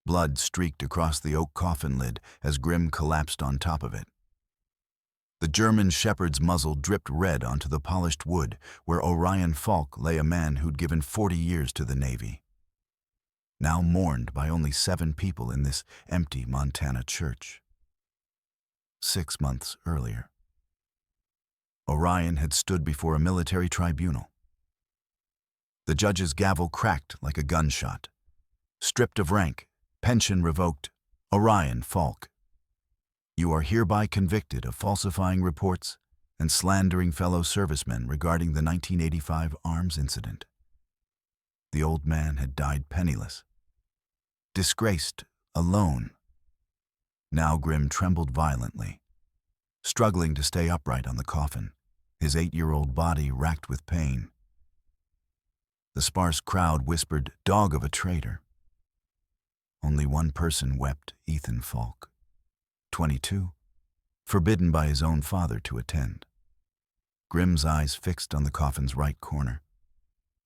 Blood streaked across the oak coffin lid as Grimm collapsed on top of it. The German shepherd's muzzle dripped red onto the polished wood where Orion Falk lay, a man who'd given 40 years to the Navy, now mourned by only 7 people in this empty Montana church. 6 months earlier, Orion had stood before a military tribunal. The judge's gavel cracked like a gunshot. Stripped of rank, pension revoked, Orion Falk. You are hereby convicted of falsifying reports and slandering fellow servicemen regarding the 1985 arms incident. The old man had died penniless, disgraced, alone. Now Grimm trembled violently, struggling to stay upright on the coffin, his 8-year-old body racked with pain. The sparse crowd whispered, "Dog of a traitor." Only one person wept, Ethan Falk, 22, forbidden by his own father to attend. Grimm's eyes fixed on the coffin's right corner,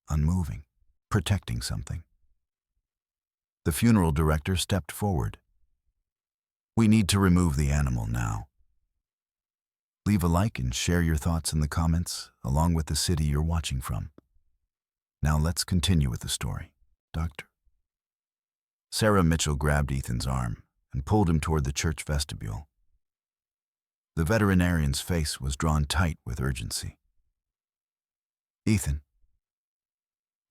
unmoving, protecting something. The funeral director stepped forward. "We need to remove the animal now." Leave a like and share your thoughts in the comments, along with the city you're watching from. Now let's continue with the story. Doctor. Sarah Mitchell grabbed Ethan's arm and pulled him toward the church vestibule. The veterinarian's face was drawn tight with urgency. "Ethan,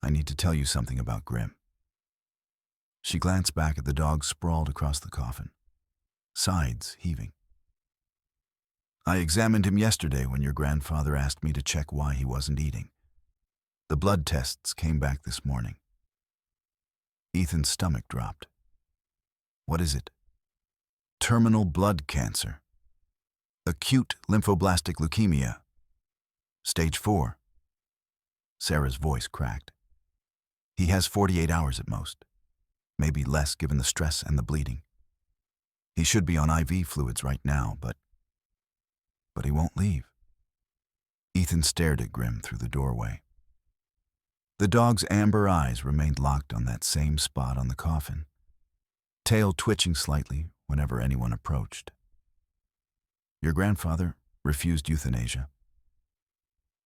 I need to tell you something about Grimm." She glanced back at the dog sprawled across the coffin, sides heaving. "I examined him yesterday when your grandfather asked me to check why he wasn't eating. The blood tests came back this morning." Ethan's stomach dropped. "What is it?" "Terminal blood cancer. Acute lymphoblastic leukemia. Stage 4. Sarah's voice cracked. "He has 48 hours at most. Maybe less given the stress and the bleeding. He should be on IV fluids right now, but he won't leave." Ethan stared at Grimm through the doorway. The dog's amber eyes remained locked on that same spot on the coffin, tail twitching slightly whenever anyone approached. "Your grandfather refused euthanasia."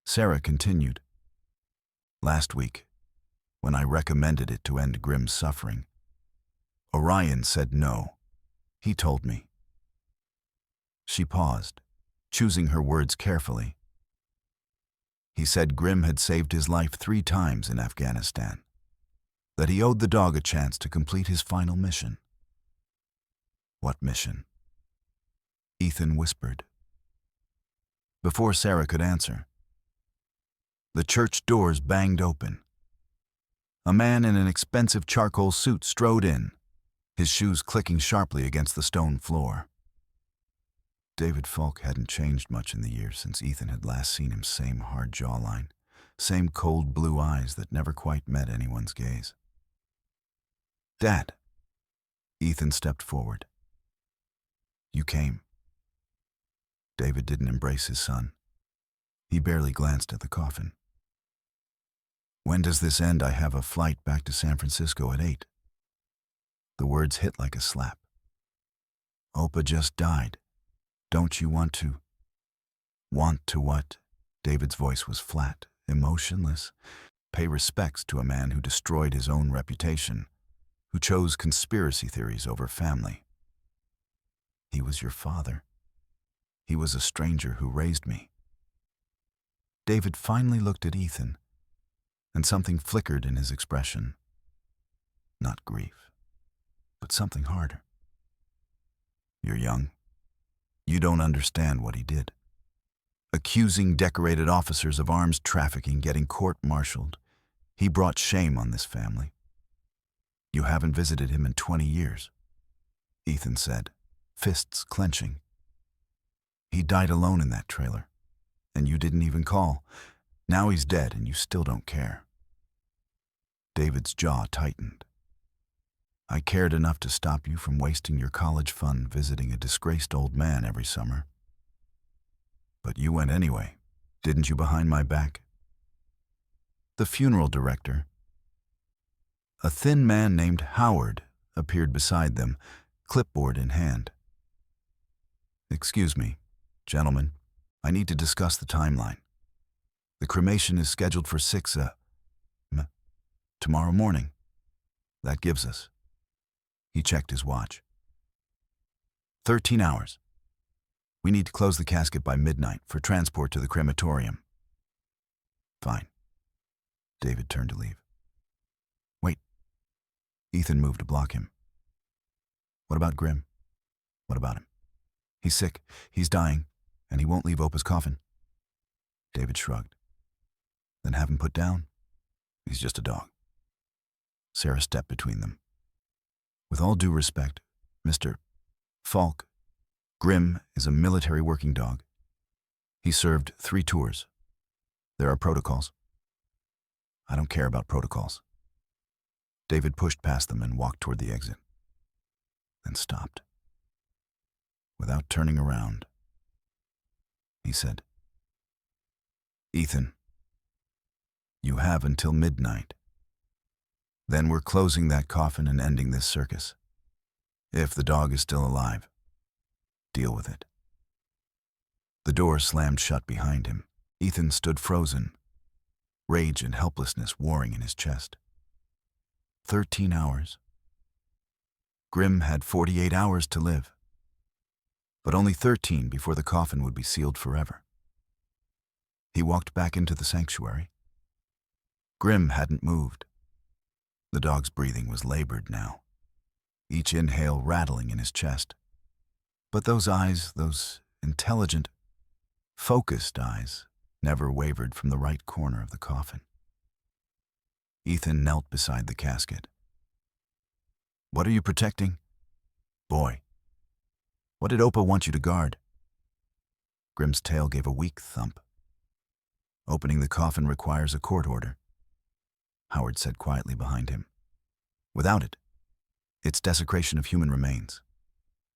Sarah continued. "Last week, when I recommended it to end Grimm's suffering, Orion said no. He told me." She paused, choosing her words carefully. "He said Grimm had saved his life 3 times in Afghanistan, that he owed the dog a chance to complete his final mission." "What mission?" Ethan whispered. Before Sarah could answer, the church doors banged open. A man in an expensive charcoal suit strode in, his shoes clicking sharply against the stone floor. David Falk hadn't changed much in the years since Ethan had last seen him. Same hard jawline, same cold blue eyes that never quite met anyone's gaze. "Dad." Ethan stepped forward. "You came." David didn't embrace his son. He barely glanced at the coffin. "When does this end? I have a flight back to San Francisco at 8. The words hit like a slap. "Opa just died. Don't you want to?" "Want to what?" David's voice was flat, emotionless. "Pay respects to a man who destroyed his own reputation, who chose conspiracy theories over family. He was your father. He was a stranger who raised me." David finally looked at Ethan, and something flickered in his expression. Not grief, but something harder. "You're young. You don't understand what he did. Accusing decorated officers of arms trafficking, getting court-martialed. He brought shame on this family. You haven't visited him in 20 years, Ethan said, fists clenching. He died alone in that trailer, and you didn't even call. Now he's dead and you still don't care." David's jaw tightened. "I cared enough to stop you from wasting your college fund visiting a disgraced old man every summer. But you went anyway, didn't you, behind my back?" The funeral director, a thin man named Howard, appeared beside them, clipboard in hand. "Excuse me, gentlemen. I need to discuss the timeline. The cremation is scheduled for 6 tomorrow morning. That gives us." He checked his watch. 13 hours. We need to close the casket by midnight for transport to the crematorium. Fine. David turned to leave. Wait. Ethan moved to block him. What about Grim? What about him? He's sick, he's dying, and he won't leave Opa's coffin. David shrugged. Then have him put down? He's just a dog. Sarah stepped between them. With all due respect, Mr. Falk, Grim is a military working dog. He served 3 tours. There are protocols. I don't care about protocols. David pushed past them and walked toward the exit, then stopped. Without turning around, he said, "Ethan, you have until midnight. Then we're closing that coffin and ending this circus. If the dog is still alive, deal with it." The door slammed shut behind him. Ethan stood frozen, rage and helplessness warring in his chest. 13 hours. Grim had 48 hours to live, but only 13 before the coffin would be sealed forever. He walked back into the sanctuary. Grim hadn't moved. The dog's breathing was labored now, each inhale rattling in his chest. But those eyes, those intelligent, focused eyes, never wavered from the right corner of the coffin. Ethan knelt beside the casket. "What are you protecting?" "Boy. What did Opa want you to guard?" Grim's tail gave a weak thump. "Opening the coffin requires a court order," Howard said quietly behind him. "Without it, it's desecration of human remains.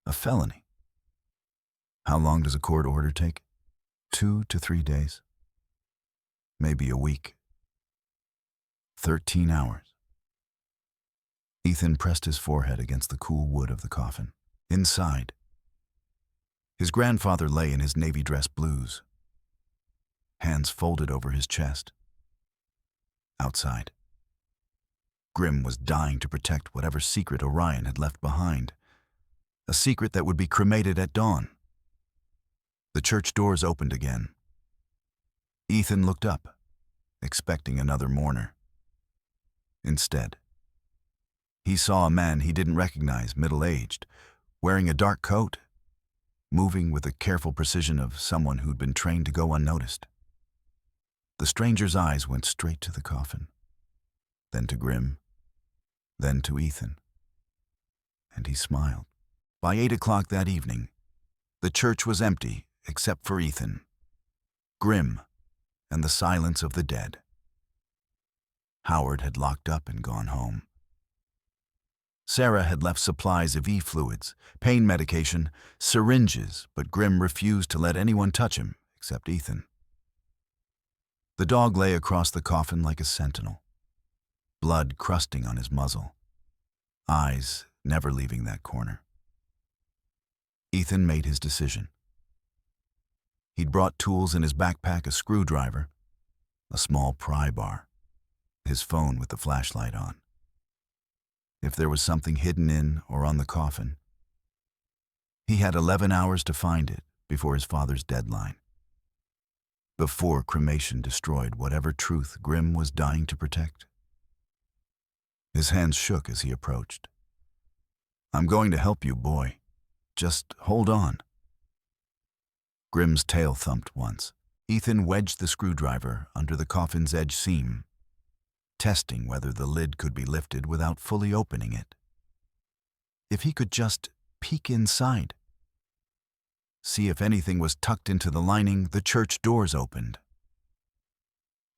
A felony." "How long does a court order take?" 2 to 3 days. Maybe a week. 13 hours. Ethan pressed his forehead against the cool wood of the coffin. Inside, his grandfather lay in his navy dress blues, hands folded over his chest. Outside, Grim was dying to protect whatever secret Orion had left behind, a secret that would be cremated at dawn. The church doors opened again. Ethan looked up, expecting another mourner. Instead, he saw a man he didn't recognize, middle-aged, wearing a dark coat, moving with the careful precision of someone who'd been trained to go unnoticed. The stranger's eyes went straight to the coffin, then to Grim, then to Ethan. And he smiled. By 8 o'clock that evening, the church was empty except for Ethan, Grim, and the silence of the dead. Howard had locked up and gone home. Sarah had left supplies of E-fluids, pain medication, syringes, but Grim refused to let anyone touch him except Ethan. The dog lay across the coffin like a sentinel, blood crusting on his muzzle, eyes never leaving that corner. Ethan made his decision. He'd brought tools in his backpack, a screwdriver, a small pry bar, his phone with the flashlight on. If there was something hidden in or on the coffin, he had 11 hours to find it before his father's deadline, before cremation destroyed whatever truth Grim was dying to protect. His hands shook as he approached. "I'm going to help you, boy. Just hold on." Grim's tail thumped once. Ethan wedged the screwdriver under the coffin's edge seam, testing whether the lid could be lifted without fully opening it. If he could just peek inside, see if anything was tucked into the lining, the church doors opened.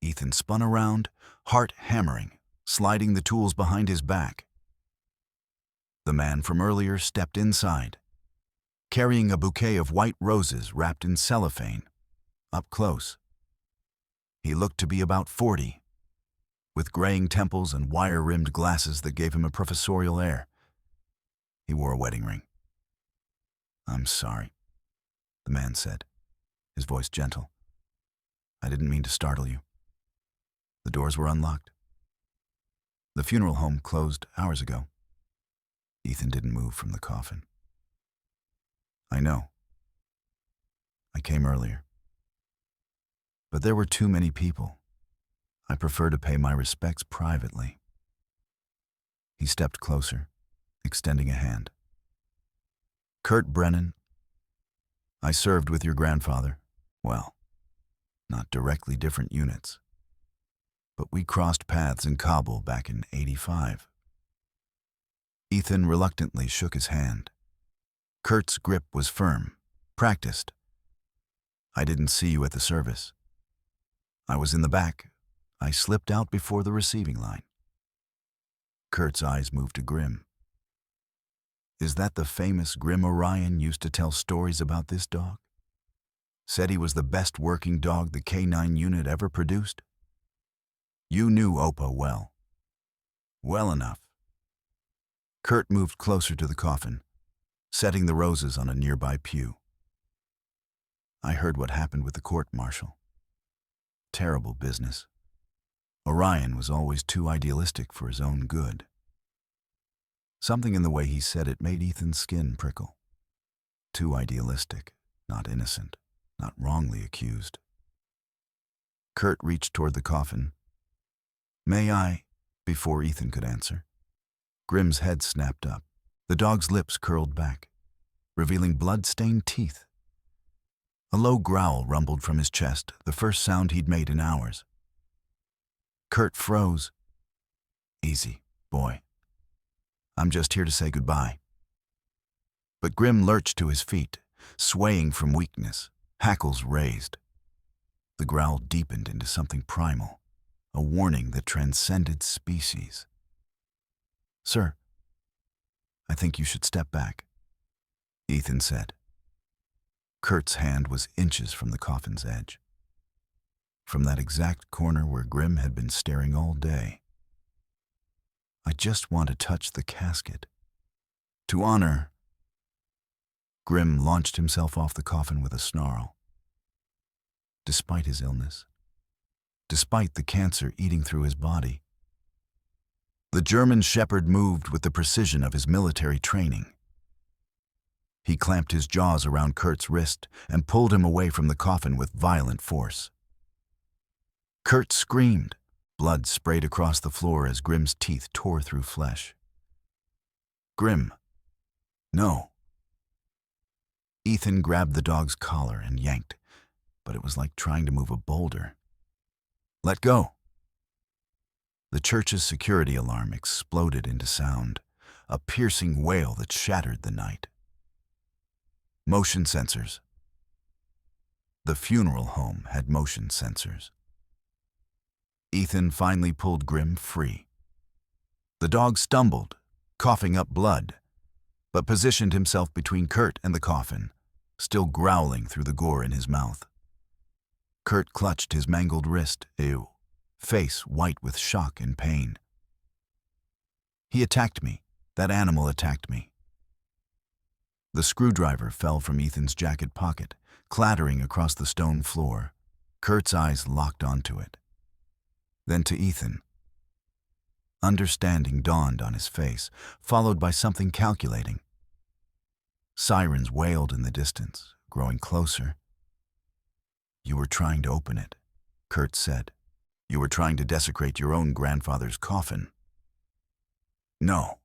Ethan spun around, heart hammering, sliding the tools behind his back. The man from earlier stepped inside, carrying a bouquet of white roses wrapped in cellophane, up close. He looked to be about 40, with graying temples and wire-rimmed glasses that gave him a professorial air. He wore a wedding ring. "I'm sorry," the man said, his voice gentle. "I didn't mean to startle you." The doors were unlocked. The funeral home closed hours ago. Ethan didn't move from the coffin. "I know. I came earlier. But there were too many people. I prefer to pay my respects privately." He stepped closer, extending a hand. "Kurt Brennan, I served with your grandfather. Well, not directly different units. But we crossed paths in Kabul back in '85. Ethan reluctantly shook his hand. Kurt's grip was firm, practiced. "I didn't see you at the service. I was in the back. I slipped out before the receiving line." Kurt's eyes moved to Grim. "Is that the famous Grim Orion used to tell stories about this dog? Said he was the best working dog the K9 unit ever produced? You knew Opa well. Well enough." Kurt moved closer to the coffin, setting the roses on a nearby pew. "I heard what happened with the court-martial. Terrible business. Orion was always too idealistic for his own good." Something in the way he said it made Ethan's skin prickle. Too idealistic, not innocent, not wrongly accused. Kurt reached toward the coffin. "May I?" Before Ethan could answer, Grim's head snapped up. The dog's lips curled back, revealing blood-stained teeth. A low growl rumbled from his chest, the first sound he'd made in hours. Kurt froze. "Easy, boy. I'm just here to say goodbye." But Grim lurched to his feet, swaying from weakness, hackles raised. The growl deepened into something primal, a warning that transcended species. "Sir, I think you should step back," Ethan said. Kurt's hand was inches from the coffin's edge, from that exact corner where Grim had been staring all day. "I just want to touch the casket. To honor..." Grim launched himself off the coffin with a snarl. Despite his illness, despite the cancer eating through his body, the German shepherd moved with the precision of his military training. He clamped his jaws around Kurt's wrist and pulled him away from the coffin with violent force. Kurt screamed. Blood sprayed across the floor as Grim's teeth tore through flesh. "Grim, no." Ethan grabbed the dog's collar and yanked, but it was like trying to move a boulder. "Let go." The church's security alarm exploded into sound, a piercing wail that shattered the night. Motion sensors. The funeral home had motion sensors. Ethan finally pulled Grim free. The dog stumbled, coughing up blood, but positioned himself between Kurt and the coffin, still growling through the gore in his mouth. Kurt clutched his mangled wrist, face white with shock and pain. "He attacked me. That animal attacked me." The screwdriver fell from Ethan's jacket pocket, clattering across the stone floor. Kurt's eyes locked onto it. Then to Ethan. Understanding dawned on his face, followed by something calculating. Sirens wailed in the distance, growing closer. "You were trying to open it," Kurt said. "You were trying to desecrate your own grandfather's coffin." "No.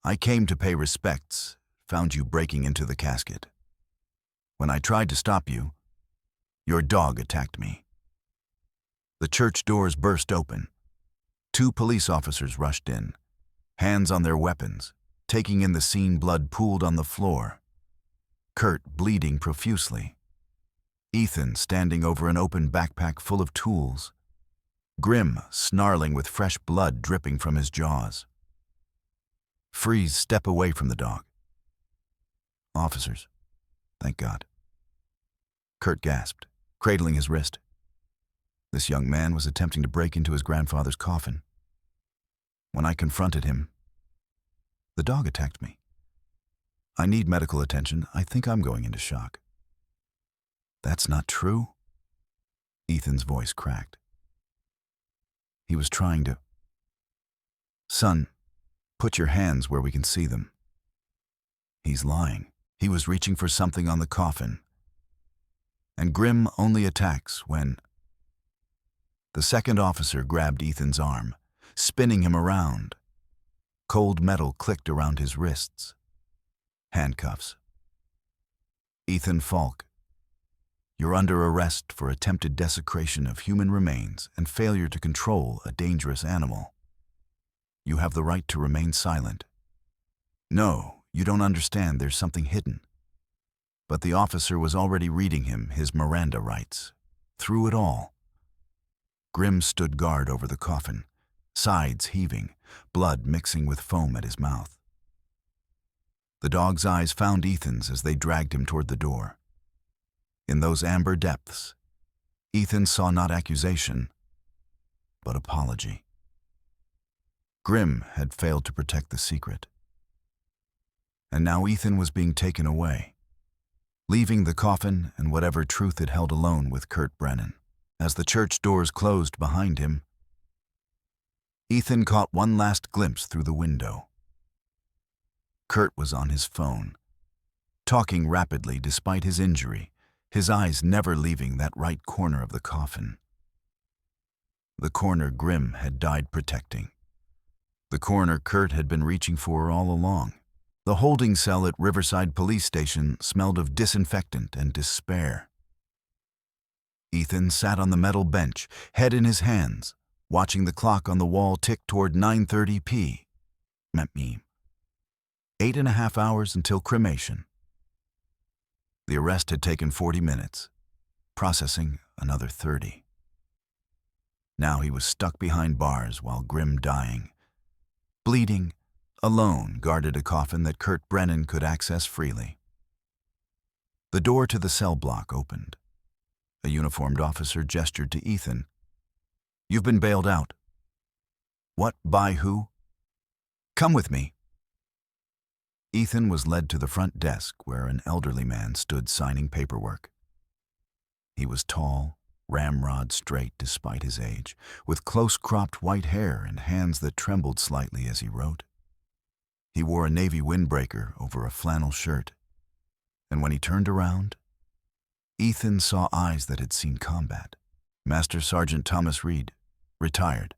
I came to pay respects, found you breaking into the casket. When I tried to stop you, your dog attacked me." The church doors burst open. 2 police officers rushed in, hands on their weapons, taking in the scene. Blood pooled on the floor. Kurt bleeding profusely. Ethan standing over an open backpack full of tools. Grim snarling with fresh blood dripping from his jaws. "Freeze, step away from the dog." "Officers, thank God." Kurt gasped, cradling his wrist. This young man was attempting to break into his grandfather's coffin. When I confronted him, The dog attacked me. I need medical attention. I think I'm going into shock. That's not true. Ethan's voice cracked. He was trying to... Son, put your hands where we can see them. He's lying. He was reaching for something on the coffin. And Grim only attacks when... The second officer grabbed Ethan's arm, spinning him around. Cold metal clicked around his wrists. Handcuffs. Ethan Falk, you're under arrest for attempted desecration of human remains and failure to control a dangerous animal. You have the right to remain silent. No, you don't understand, there's something hidden. But the officer was already reading him his Miranda rights. Through it all, Grim stood guard over the coffin, sides heaving, blood mixing with foam at his mouth. The dog's eyes found Ethan's as they dragged him toward the door. In those amber depths, Ethan saw not accusation, but apology. Grim had failed to protect the secret. And now Ethan was being taken away, leaving the coffin and whatever truth it held alone with Kurt Brennan. As the church doors closed behind him, Ethan caught one last glimpse through the window. Kurt was on his phone, talking rapidly despite his injury, his eyes never leaving that right corner of the coffin. The corner Grim had died protecting. The corner Kurt had been reaching for all along. The holding cell at Riverside Police Station smelled of disinfectant and despair. Ethan sat on the metal bench, head in his hands, watching the clock on the wall tick toward 9:30 p.m. 8.5 hours until cremation. The arrest had taken 40 minutes, processing another 30. Now he was stuck behind bars while Grim, dying, bleeding, alone, guarded a coffin that Kurt Brennan could access freely. The door to the cell block opened. A uniformed officer gestured to Ethan. "You've been bailed out." "What? By who?" "Come with me." Ethan was led to the front desk where an elderly man stood signing paperwork. He was tall, ramrod straight despite his age, with close-cropped white hair and hands that trembled slightly as he wrote. He wore a navy windbreaker over a flannel shirt, and when he turned around, Ethan saw eyes that had seen combat. Master Sergeant Thomas Reed, retired.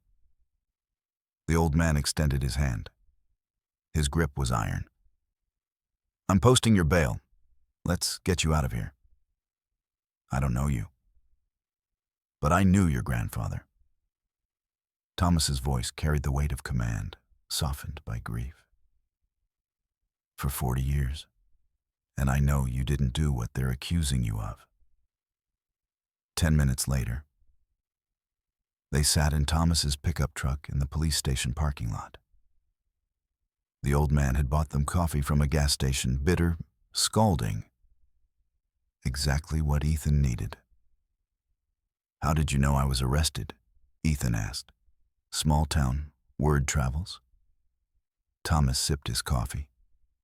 The old man extended his hand. His grip was iron. "I'm posting your bail. Let's get you out of here." "I don't know you. But I knew your grandfather." Thomas's voice carried the weight of command, softened by grief. "For 40 years. And I know you didn't do what they're accusing you of." 10 minutes later, they sat in Thomas's pickup truck in the police station parking lot. The old man had bought them coffee from a gas station, bitter, scalding. Exactly what Ethan needed. "How did you know I was arrested?" Ethan asked. "Small town, word travels." Thomas sipped his coffee,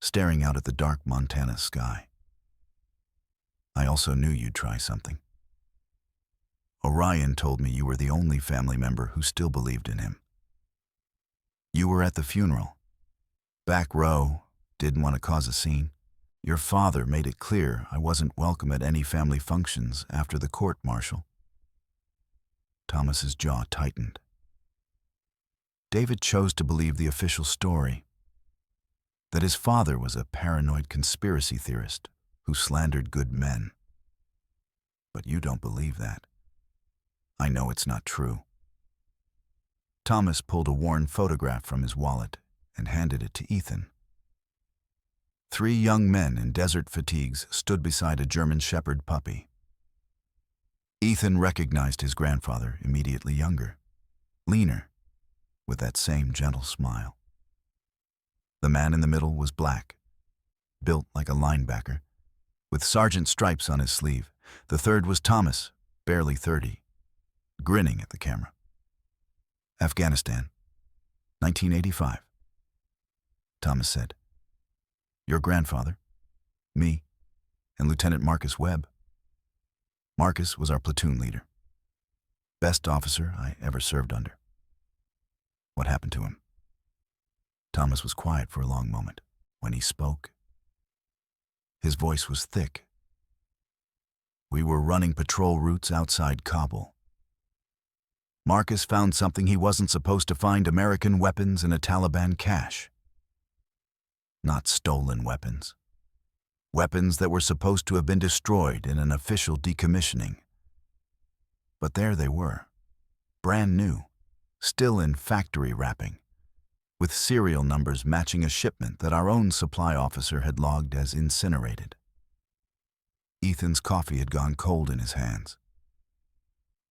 staring out at the dark Montana sky. "I also knew you'd try something. Orion told me you were the only family member who still believed in him. You were at the funeral. Back row, didn't want to cause a scene. Your father made it clear I wasn't welcome at any family functions after the court-martial." Thomas's jaw tightened. David chose to believe the official story, that his father was a paranoid conspiracy theorist who slandered good men. But you don't believe that. I know it's not true. Thomas pulled a worn photograph from his wallet and handed it to Ethan. 3 young men in desert fatigues stood beside a German Shepherd puppy. Ethan recognized his grandfather, immediately younger, leaner, with that same gentle smile. The man in the middle was black, built like a linebacker, with sergeant stripes on his sleeve. The third was Thomas, barely 30, grinning at the camera. "Afghanistan, 1985. Thomas said. Your grandfather, me, and Lieutenant Marcus Webb. Marcus was our platoon leader. Best officer I ever served under. What happened to him? Thomas was quiet for a long moment. When he spoke, his voice was thick. We were running patrol routes outside Kabul. Marcus found something he wasn't supposed to find: American weapons in a Taliban cache. Not stolen weapons. Weapons that were supposed to have been destroyed in an official decommissioning. But there they were, brand new, still in factory wrapping, with serial numbers matching a shipment that our own supply officer had logged as incinerated. Ethan's coffee had gone cold in his hands.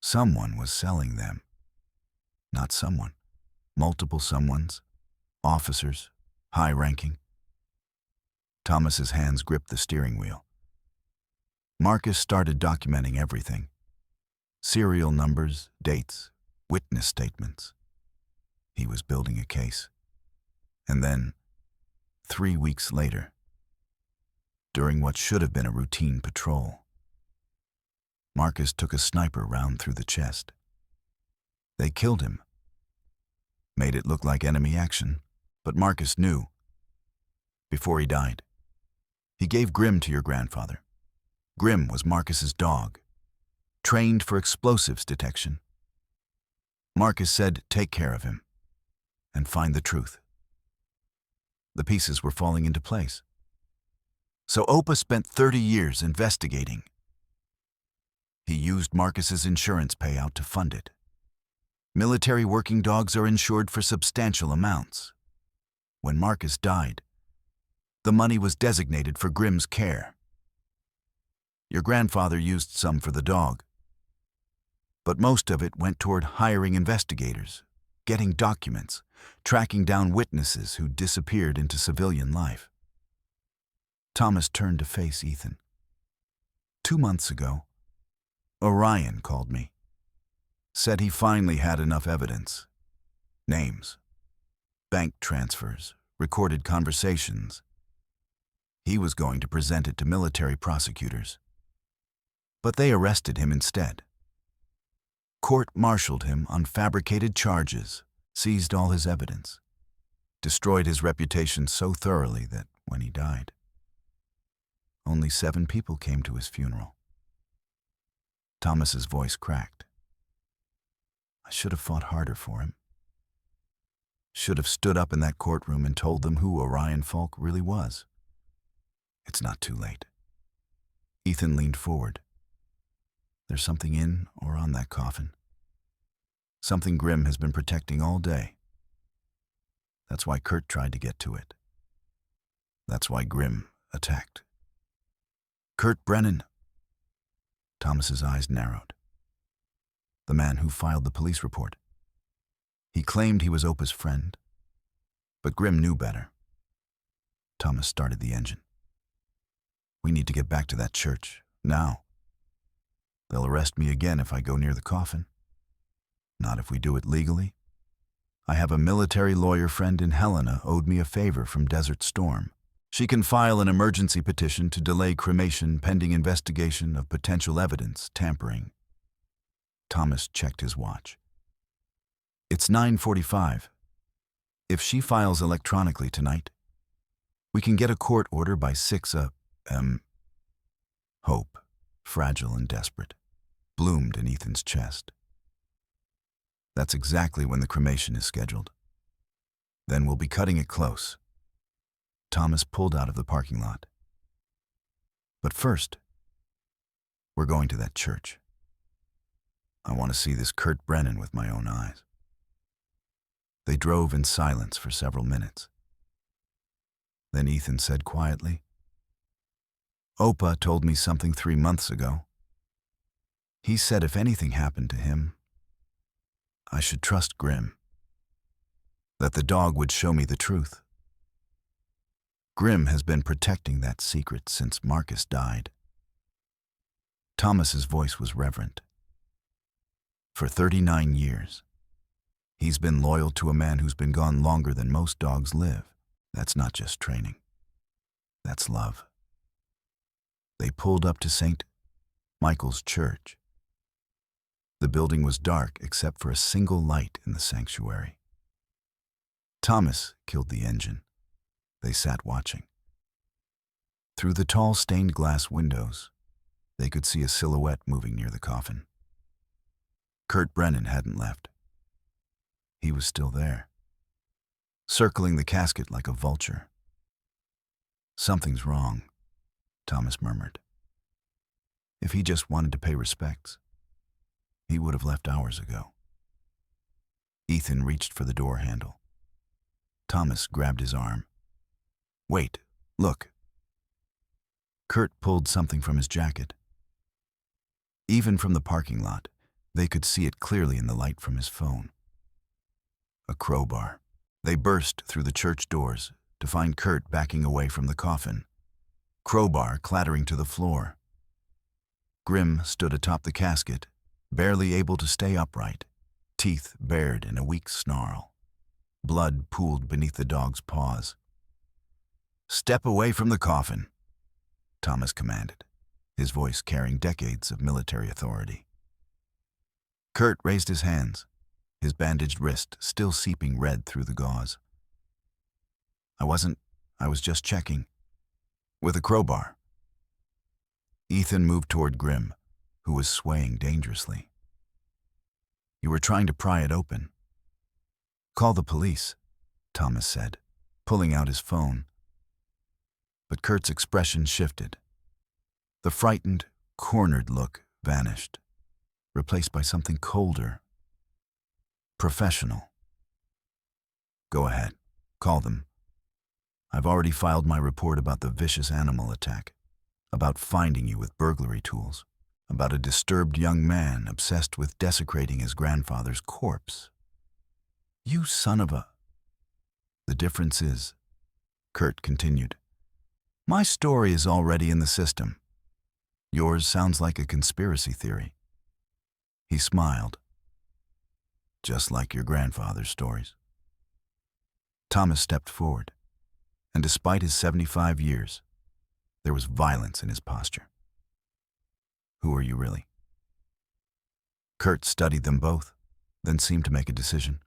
Someone was selling them. Not someone. Multiple someones. Officers. High-ranking. Thomas's hands gripped the steering wheel. Marcus started documenting everything. Serial numbers, dates, witness statements. He was building a case. And then, 3 weeks later, during what should have been a routine patrol, Marcus took a sniper round through the chest. They killed him. Made it look like enemy action, but Marcus knew. Before he died, he gave Grim to your grandfather. Grim was Marcus's dog, trained for explosives detection. Marcus said, take care of him and find the truth. The pieces were falling into place. So Opa spent 30 years investigating. He used Marcus's insurance payout to fund it. Military working dogs are insured for substantial amounts. When Marcus died, the money was designated for Grim's care. Your grandfather used some for the dog, but most of it went toward hiring investigators, getting documents, tracking down witnesses who disappeared into civilian life. Thomas turned to face Ethan. 2 months ago, Orion called me. Said he finally had enough evidence. Names, bank transfers, recorded conversations. He was going to present it to military prosecutors. But they arrested him instead. Court-martialed him on fabricated charges, seized all his evidence, destroyed his reputation so thoroughly that when he died, only 7 people came to his funeral. Thomas's voice cracked. I should have fought harder for him. Should have stood up in that courtroom and told them who Orion Falk really was. It's not too late. Ethan leaned forward. There's something in or on that coffin. Something Grim has been protecting all day. That's why Kurt tried to get to it. That's why Grim attacked. Kurt Brennan. Thomas's eyes narrowed. The man who filed the police report. He claimed he was Opa's friend, but Grim knew better. Thomas started the engine. We need to get back to that church, now. They'll arrest me again if I go near the coffin. Not if we do it legally. I have a military lawyer friend in Helena owed me a favor from Desert Storm. She can file an emergency petition to delay cremation pending investigation of potential evidence tampering. Thomas checked his watch. It's 9:45. If she files electronically tonight, we can get a court order by 6 Hope, fragile and desperate, bloomed in Ethan's chest. That's exactly when the cremation is scheduled. Then we'll be cutting it close. Thomas pulled out of the parking lot. But first, we're going to that church. I want to see this Kurt Brennan with my own eyes. They drove in silence for several minutes. Then Ethan said quietly, Opa told me something 3 months ago. He said if anything happened to him, I should trust Grim. That the dog would show me the truth. Grim has been protecting that secret since Marcus died. Thomas's voice was reverent. For 39 years, he's been loyal to a man who's been gone longer than most dogs live. That's not just training. That's love. They pulled up to St. Michael's Church. The building was dark except for a single light in the sanctuary. Thomas killed the engine. They sat watching. Through the tall stained glass windows, they could see a silhouette moving near the coffin. Kurt Brennan hadn't left. He was still there, circling the casket like a vulture. "Something's wrong," Thomas murmured. If he just wanted to pay respects, he would have left hours ago. Ethan reached for the door handle. Thomas grabbed his arm. "Wait, look." Kurt pulled something from his jacket. Even from the parking lot, they could see it clearly in the light from his phone. A crowbar. They burst through the church doors to find Kurt backing away from the coffin, crowbar clattering to the floor. Grim stood atop the casket, barely able to stay upright, teeth bared in a weak snarl. Blood pooled beneath the dog's paws. "Step away from the coffin," Thomas commanded, his voice carrying decades of military authority. Kurt raised his hands, his bandaged wrist still seeping red through the gauze. I was just checking. With a crowbar." Ethan moved toward Grim, who was swaying dangerously. "You were trying to pry it open." "Call the police," Thomas said, pulling out his phone. But Kurt's expression shifted. The frightened, cornered look vanished, replaced by something colder, professional. "Go ahead, call them. I've already filed my report about the vicious animal attack, about finding you with burglary tools, about a disturbed young man obsessed with desecrating his grandfather's corpse. You son of a..." "The difference is," Kurt continued, "my story is already in the system. Yours sounds like a conspiracy theory." He smiled. "Just like your grandfather's stories." Thomas stepped forward, and despite his 75 years, there was violence in his posture. "Who are you really?" Kurt studied them both, then seemed to make a decision.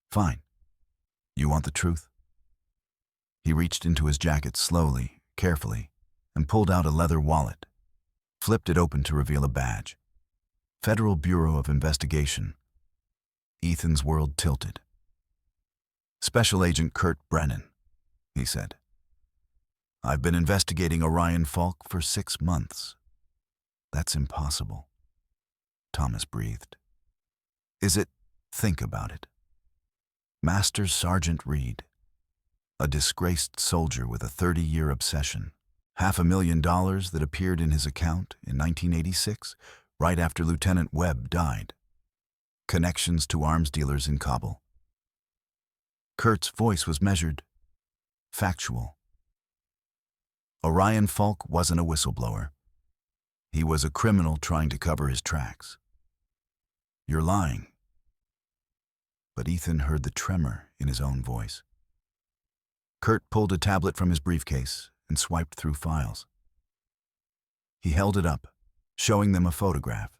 "Fine. You want the truth?" He reached into his jacket slowly, carefully, and pulled out a leather wallet, flipped it open to reveal a badge. Federal Bureau of Investigation. Ethan's world tilted. "Special Agent Kurt Brennan," he said. "I've been investigating Orion Falk for 6 months." "That's impossible," Thomas breathed. "Is it? Think about it. Master Sergeant Reed, a disgraced soldier with a 30-year obsession, $500,000 that appeared in his account in 1986, right after Lieutenant Webb died. Connections to arms dealers in Kabul." Kurt's voice was measured, factual. Orion Falk wasn't a whistleblower. He was a criminal trying to cover his tracks. "You're lying." But Ethan heard the tremor in his own voice. Kurt pulled a tablet from his briefcase and swiped through files. He held it up, showing them a photograph.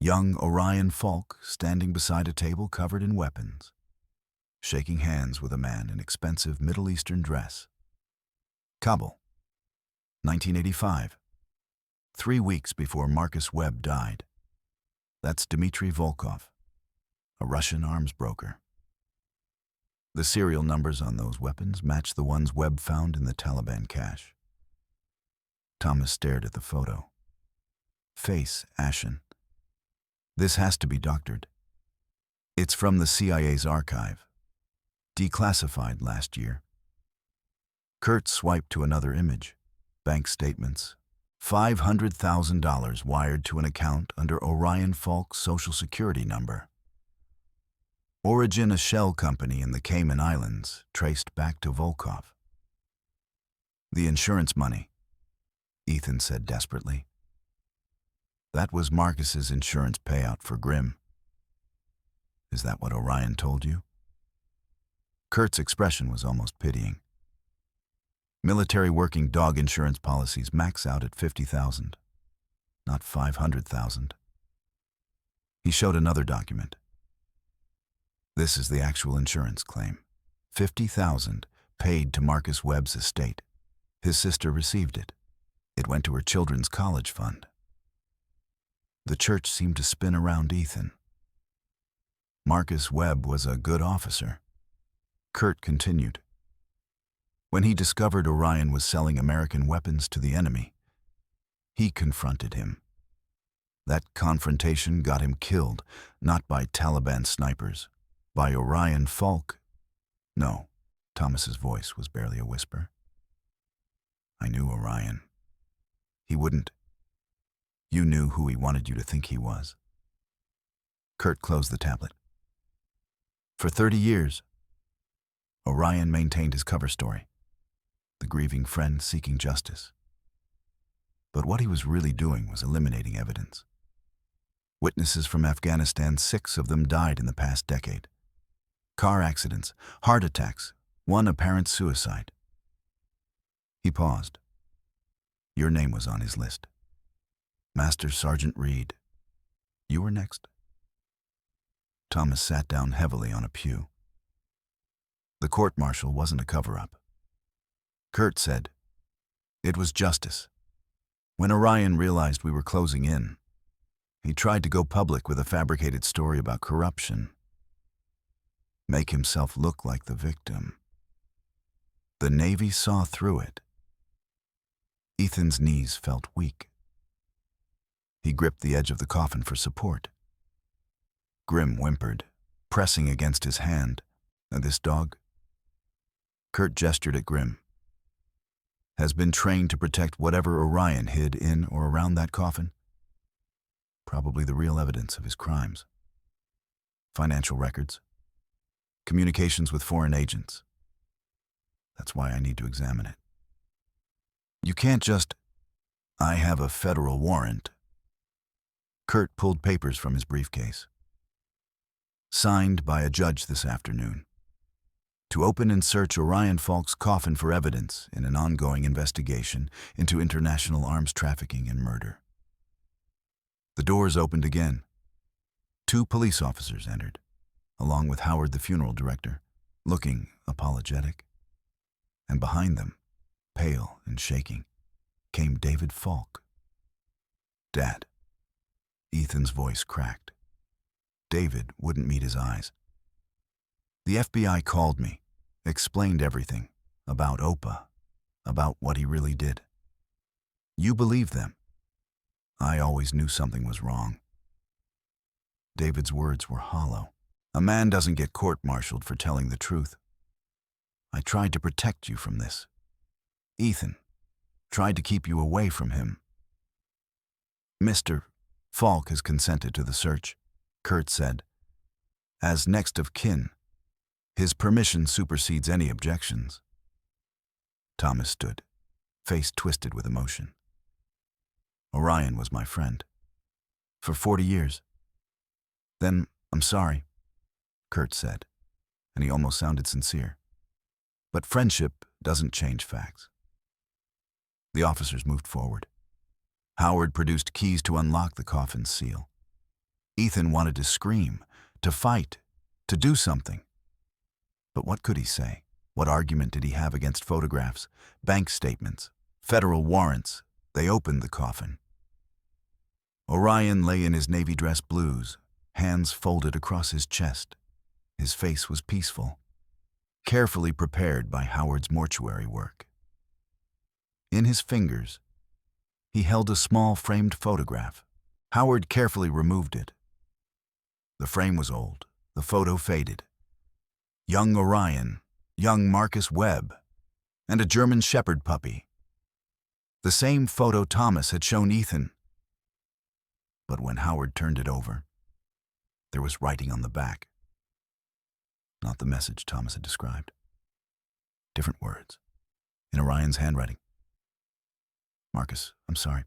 Young Orion Falk standing beside a table covered in weapons, shaking hands with a man in expensive Middle Eastern dress. Kabul, 1985. 3 weeks before Marcus Webb died. That's Dmitry Volkov, a Russian arms broker. The serial numbers on those weapons match the ones Webb found in the Taliban cache. Thomas stared at the photo. Face ashen. "This has to be doctored. It's from the CIA's archive. Declassified last year." Kurt swiped to another image. Bank statements. $500,000 wired to an account under Orion Falk's Social Security number. Origin, a shell company in the Cayman Islands, traced back to Volkov. "The insurance money," Ethan said desperately. "That was Marcus's insurance payout for Grim." "Is that what Orion told you?" Kurt's expression was almost pitying. Military working dog insurance policies max out at $50,000, not $500,000. He showed another document. This is the actual insurance claim. $50,000 paid to Marcus Webb's estate. His sister received it. It went to her children's college fund. The church seemed to spin around Ethan. Marcus Webb was a good officer. Kurt continued. When he discovered Orion was selling American weapons to the enemy, he confronted him. That confrontation got him killed, not by Taliban snipers, by Orion Falk. No, Thomas's voice was barely a whisper. I knew Orion. He wouldn't. You knew who he wanted you to think he was. Kurt closed the tablet. For 30 years, Orion maintained his cover story, the grieving friend seeking justice. But what he was really doing was eliminating evidence. Witnesses from Afghanistan, 6 of them died in the past decade. Car accidents, heart attacks, one apparent suicide. He paused. Your name was on his list. Master Sergeant Reed. You were next. Thomas sat down heavily on a pew. The court-martial wasn't a cover-up. Kurt said, it was justice. When Orion realized we were closing in, he tried to go public with a fabricated story about corruption, make himself look like the victim. The Navy saw through it. Ethan's knees felt weak. He gripped the edge of the coffin for support. Grim whimpered, pressing against his hand. And this dog? Kurt gestured at Grim. Has been trained to protect whatever Orion hid in or around that coffin. Probably the real evidence of his crimes. Financial records. Communications with foreign agents. That's why I need to examine it. You can't just... I have a federal warrant. Kurt pulled papers from his briefcase. Signed by a judge this afternoon. To open and search Orion Falk's coffin for evidence in an ongoing investigation into international arms trafficking and murder. The doors opened again. 2 police officers entered, along with Howard, the funeral director, looking apologetic. And behind them, pale and shaking, came David Falk. Dad. Ethan's voice cracked. David wouldn't meet his eyes. The FBI called me, explained everything, about Opa, about what he really did. You believe them. I always knew something was wrong. David's words were hollow. A man doesn't get court-martialed for telling the truth. I tried to protect you from this. Ethan tried to keep you away from him. Mr. Falk has consented to the search, Kurt said. As next of kin, his permission supersedes any objections. Thomas stood, face twisted with emotion. Orion was my friend. For 40 years. Then, I'm sorry, Kurt said, and he almost sounded sincere. But friendship doesn't change facts. The officers moved forward. Howard produced keys to unlock the coffin's seal. Ethan wanted to scream, to fight, to do something. But what could he say? What argument did he have against photographs, bank statements, federal warrants? They opened the coffin. Orion lay in his navy dress blues, hands folded across his chest. His face was peaceful, carefully prepared by Howard's mortuary work. In his fingers, he held a small framed photograph. Howard carefully removed it. The frame was old, the photo faded. Young Orion, young Marcus Webb, and a German Shepherd puppy. The same photo Thomas had shown Ethan. But when Howard turned it over, there was writing on the back. Not the message Thomas had described. Different words, in Orion's handwriting. Marcus, I'm sorry.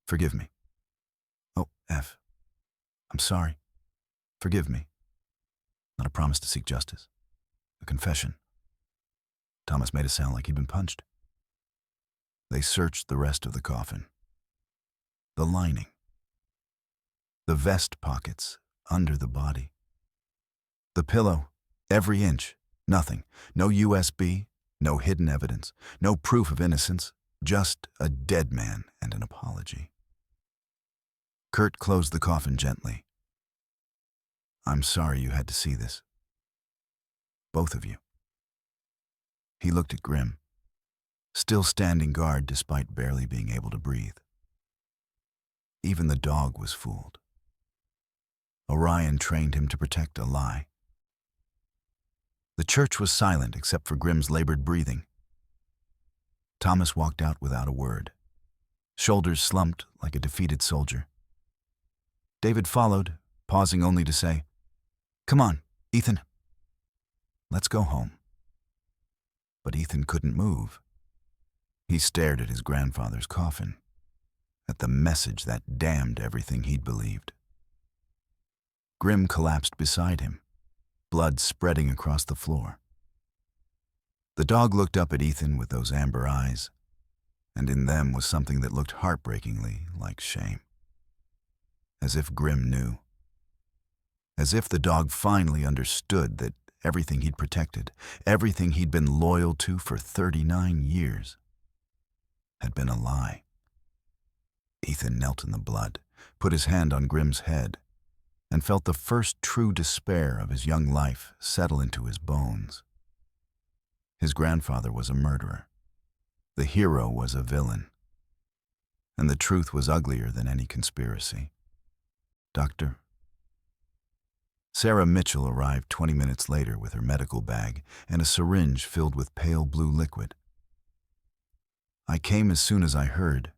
Forgive me. Oh, F. I'm sorry. Forgive me. Not a promise to seek justice. A confession Thomas made a sound like he'd been punched. They searched the rest of the coffin. The lining. The vest pockets under the body. The pillow, every inch, nothing. No USB, no hidden evidence, no proof of innocence, just a dead man and an apology. Kurt closed the coffin gently. I'm sorry you had to see this. Both of you. He looked at Grim, still standing guard despite barely being able to breathe. Even the dog was fooled. Orion trained him to protect a lie. The church was silent except for Grim's labored breathing. Thomas walked out without a word, shoulders slumped like a defeated soldier. David followed, pausing only to say, "Come on, Ethan. Let's go home." But Ethan couldn't move. He stared at his grandfather's coffin, at the message that damned everything he'd believed. Grim collapsed beside him, blood spreading across the floor. The dog looked up at Ethan with those amber eyes, and in them was something that looked heartbreakingly like shame. As if Grim knew. As if the dog finally understood that everything he'd protected, everything he'd been loyal to for 39 years, had been a lie. Ethan knelt in the blood, put his hand on Grim's head, and felt the first true despair of his young life settle into his bones. His grandfather was a murderer. The hero was a villain. And the truth was uglier than any conspiracy. Doctor? Sarah Mitchell arrived 20 minutes later with her medical bag and a syringe filled with pale blue liquid. I came as soon as I heard.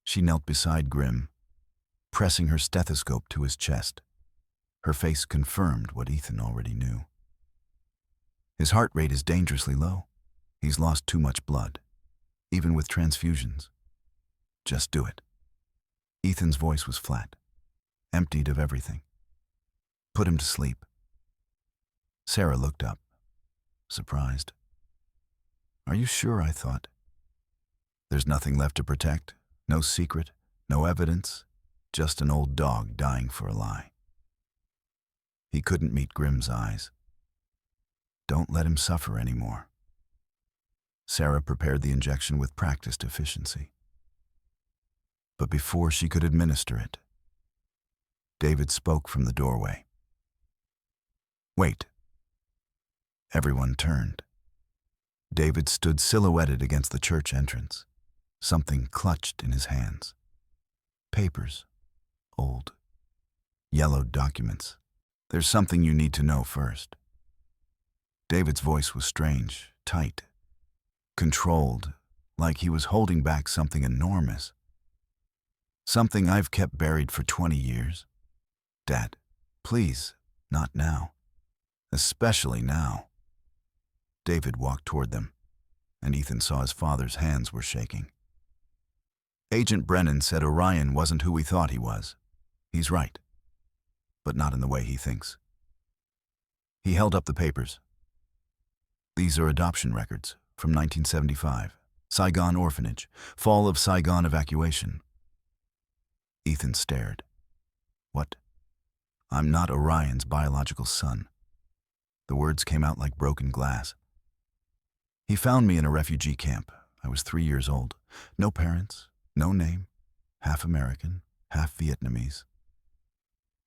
She knelt beside Grim, pressing her stethoscope to his chest. Her face confirmed what Ethan already knew. His heart rate is dangerously low. He's lost too much blood, even with transfusions. Just do it. Ethan's voice was flat, emptied of everything. Put him to sleep. Sarah looked up, surprised. Are you sure? I thought. There's nothing left to protect, no secret, no evidence, just an old dog dying for a lie. He couldn't meet Grim's eyes. Don't let him suffer anymore. Sarah prepared the injection with practiced efficiency. But before she could administer it, David spoke from the doorway. Wait. Everyone turned. David stood silhouetted against the church entrance, something clutched in his hands. Papers. Old. Yellowed documents. There's something you need to know first. David's voice was strange, tight, controlled, like he was holding back something enormous. Something I've kept buried for 20 years. Dad, please, not now. Especially now. David walked toward them, and Ethan saw his father's hands were shaking. Agent Brennan said Orion wasn't who we thought he was. He's right, but not in the way he thinks. He held up the papers. These are adoption records from 1975. Saigon Orphanage. Fall of Saigon Evacuation. Ethan stared. What? I'm not Orion's biological son. The words came out like broken glass. He found me in a refugee camp. I was 3 years old. No parents, no name, half American, half Vietnamese.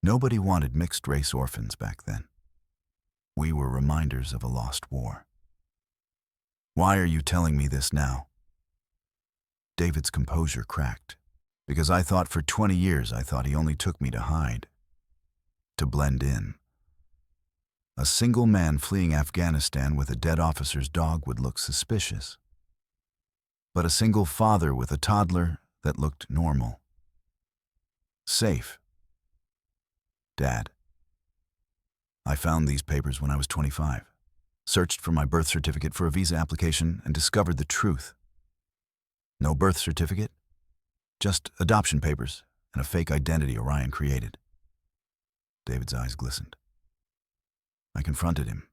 Nobody wanted mixed-race orphans back then. We were reminders of a lost war. Why are you telling me this now? David's composure cracked, because I thought for 20 years he only took me to hide, to blend in. A single man fleeing Afghanistan with a dead officer's dog would look suspicious. But a single father with a toddler, that looked normal. Safe. Dad. I found these papers when I was 25. Searched for my birth certificate for a visa application and discovered the truth. No birth certificate, just adoption papers and a fake identity Orion created. David's eyes glistened. I confronted him.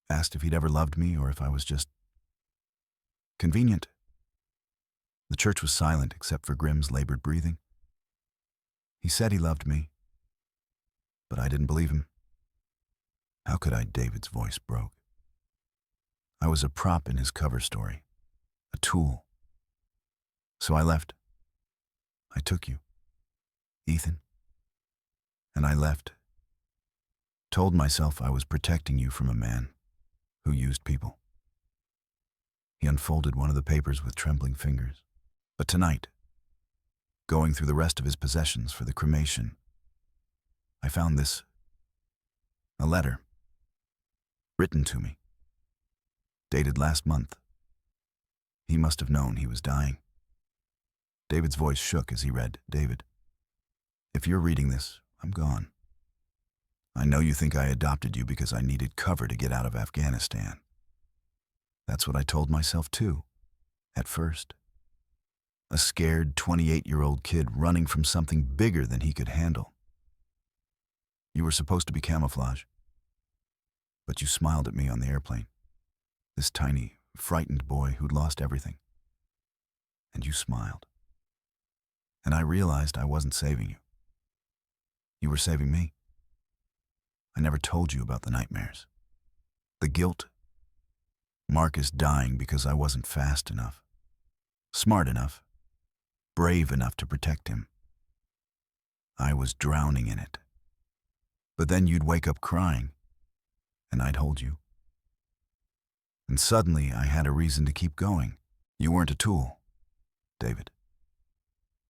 Asked if he'd ever loved me or if I was just convenient. The church was silent except for Grimm's labored breathing. He said he loved me, but I didn't believe him. How could I? David's voice broke. I was a prop in his cover story, a tool. So I left. I took you, Ethan. And I left. Told myself I was protecting you from a man who used people. He unfolded one of the papers with trembling fingers. But tonight, going through the rest of his possessions for the cremation, I found this. A letter. Written to me. Dated last month. He must have known he was dying. David's voice shook as he read, David, if you're reading this, I'm gone. I know you think I adopted you because I needed cover to get out of Afghanistan. That's what I told myself too, at first. A scared 28-year-old kid running from something bigger than he could handle. You were supposed to be camouflage. But you smiled at me on the airplane. This tiny, frightened boy who'd lost everything. And you smiled. And I realized I wasn't saving you. You were saving me. I never told you about the nightmares. The guilt. Marcus dying because I wasn't fast enough. Smart enough. Brave enough to protect him. I was drowning in it. But then you'd wake up crying, and I'd hold you. And suddenly I had a reason to keep going. You weren't a tool, David.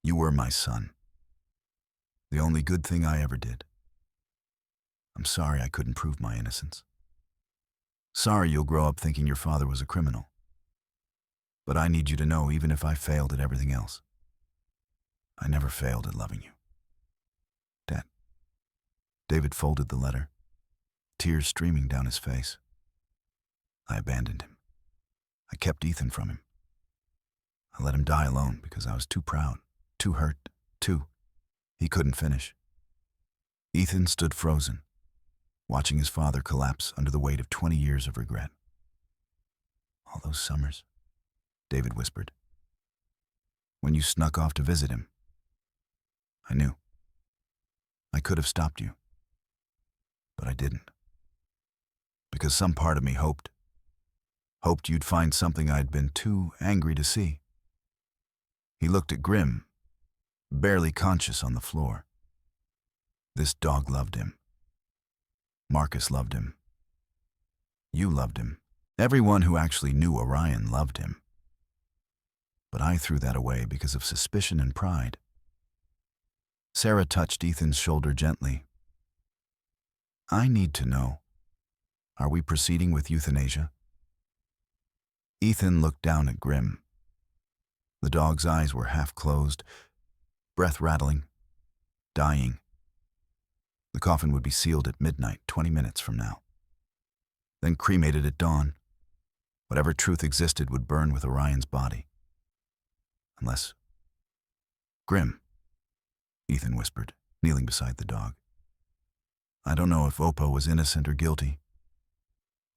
You were my son. The only good thing I ever did. I'm sorry I couldn't prove my innocence. Sorry you'll grow up thinking your father was a criminal. But I need you to know, even if I failed at everything else, I never failed at loving you. Dad. David folded the letter, tears streaming down his face. I abandoned him. I kept Ethan from him. I let him die alone because I was too proud, too hurt, He couldn't finish. Ethan stood frozen, watching his father collapse under the weight of 20 years of regret. All those summers, David whispered. When you snuck off to visit him. I knew. I could have stopped you. But I didn't. Because some part of me hoped you'd find something I'd been too angry to see. He looked at Grim, barely conscious on the floor. This dog loved him. Marcus loved him. You loved him. Everyone who actually knew Orion loved him. But I threw that away because of suspicion and pride. Sarah touched Ethan's shoulder gently. I need to know. Are we proceeding with euthanasia? Ethan looked down at Grim. The dog's eyes were half closed, breath rattling, dying. The coffin would be sealed at midnight, 20 minutes from now. Then cremated at dawn. Whatever truth existed would burn with Orion's body. Unless... Grim, Ethan whispered, kneeling beside the dog. I don't know if Oppo was innocent or guilty.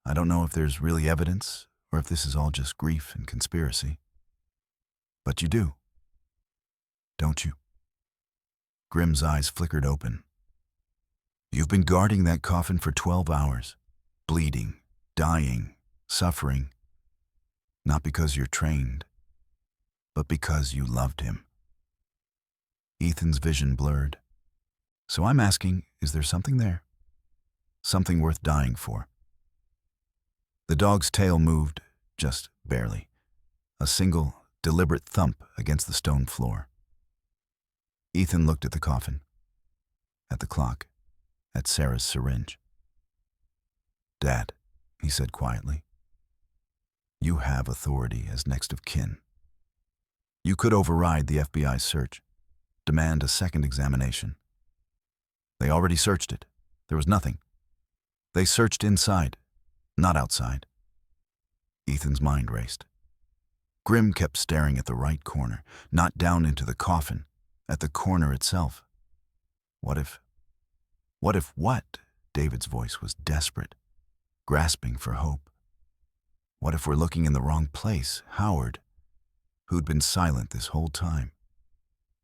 I don't know if there's really evidence or if this is all just grief and conspiracy. But you do, don't you? Grim's eyes flickered open. You've been guarding that coffin for 12 hours, bleeding, dying, suffering, not because you're trained, but because you loved him. Ethan's vision blurred. So I'm asking, is there something there? Something worth dying for? The dog's tail moved, just barely. A single, deliberate thump against the stone floor. Ethan looked at the coffin, at the clock, at Sarah's syringe. Dad, he said quietly, you have authority as next of kin. You could override the FBI's search, demand a second examination. They already searched it. There was nothing. They searched inside, not outside. Ethan's mind raced. Grim kept staring at the right corner, not down into the coffin, at the corner itself. What if what? David's voice was desperate. grasping for hope. What if we're looking in the wrong place? Howard, who'd been silent this whole time,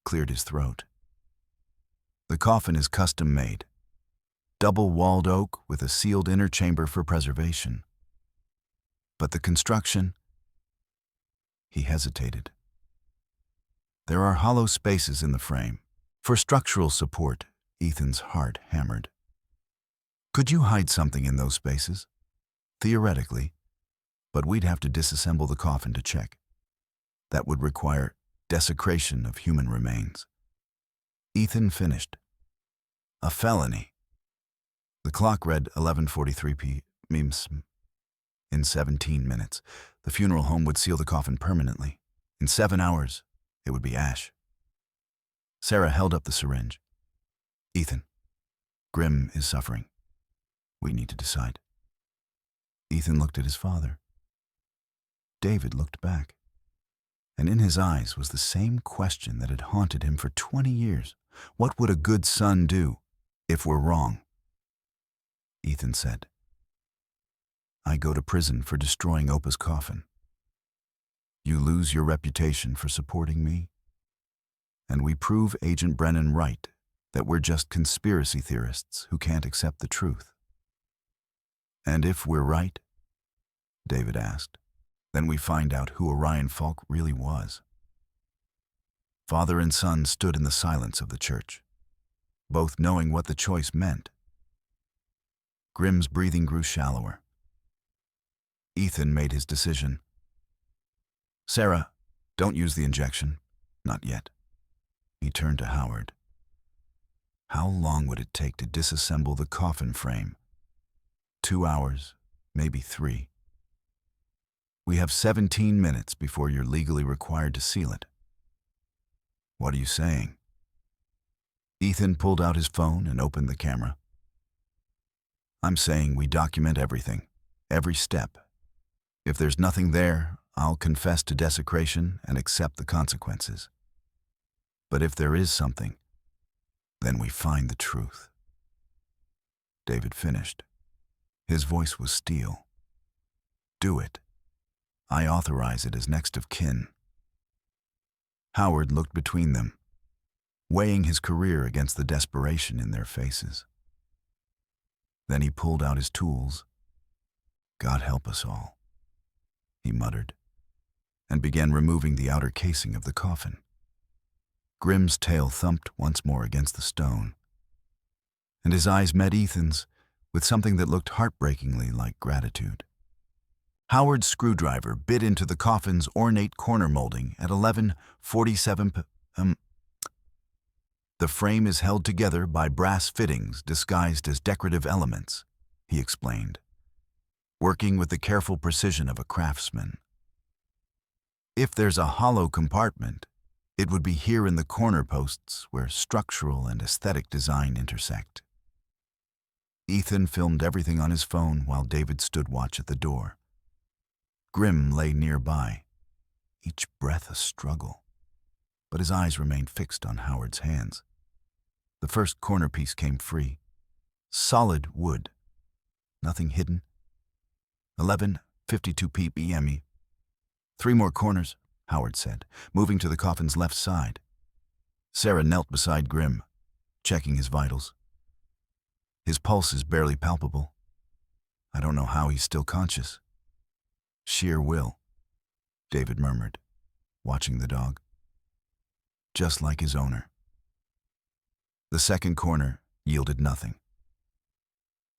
cleared his throat. The coffin is custom-made, double-walled oak with a sealed inner chamber for preservation. But the construction... He hesitated. There are hollow spaces in the frame. For structural support, Ethan's heart hammered. Could you hide something in those spaces? Theoretically, but we'd have to disassemble the coffin to check. That would require desecration of human remains. Ethan finished. A felony. The clock read 11:43 p.m. In 17 minutes, the funeral home would seal the coffin permanently. In 7 hours, it would be ash. Sarah held up the syringe. Ethan, Grim is suffering. We need to decide. Ethan looked at his father. David looked back. And in his eyes was the same question that had haunted him for 20 years. What would a good son do if we're wrong? Ethan said, I go to prison for destroying Opa's coffin. You lose your reputation for supporting me. And we prove Agent Brennan right, that we're just conspiracy theorists who can't accept the truth. And if we're right, David asked, then we find out who Orion Falk really was. Father and son stood in the silence of the church, both knowing what the choice meant. Grim's breathing grew shallower. Ethan made his decision. Sarah, don't use the injection. Not yet. He turned to Howard. How long would it take to disassemble the coffin frame? 2 hours, maybe 3. We have 17 minutes before you're legally required to seal it. What are you saying? Ethan pulled out his phone and opened the camera. I'm saying we document everything, every step. If there's nothing there, I'll confess to desecration and accept the consequences. But if there is something, then we find the truth. David finished. His voice was steel. Do it. I authorize it as next of kin. Howard looked between them, weighing his career against the desperation in their faces. Then he pulled out his tools. God help us all, he muttered, and began removing the outer casing of the coffin. Grim's tail thumped once more against the stone, and his eyes met Ethan's with something that looked heartbreakingly like gratitude. Howard's screwdriver bit into the coffin's ornate corner molding at 11:47 p.m. The frame is held together by brass fittings disguised as decorative elements, he explained, working with the careful precision of a craftsman. If there's a hollow compartment, it would be here in the corner posts where structural and aesthetic design intersect. Ethan filmed everything on his phone while David stood watch at the door. Grim lay nearby, each breath a struggle, but his eyes remained fixed on Howard's hands. The first corner piece came free. Solid wood. Nothing hidden. 11:52 p.m. 3 more corners, Howard said, moving to the coffin's left side. Sarah knelt beside Grim, checking his vitals. His pulse is barely palpable. I don't know how he's still conscious. Sheer will, David murmured, watching the dog. Just like his owner. The second corner yielded nothing.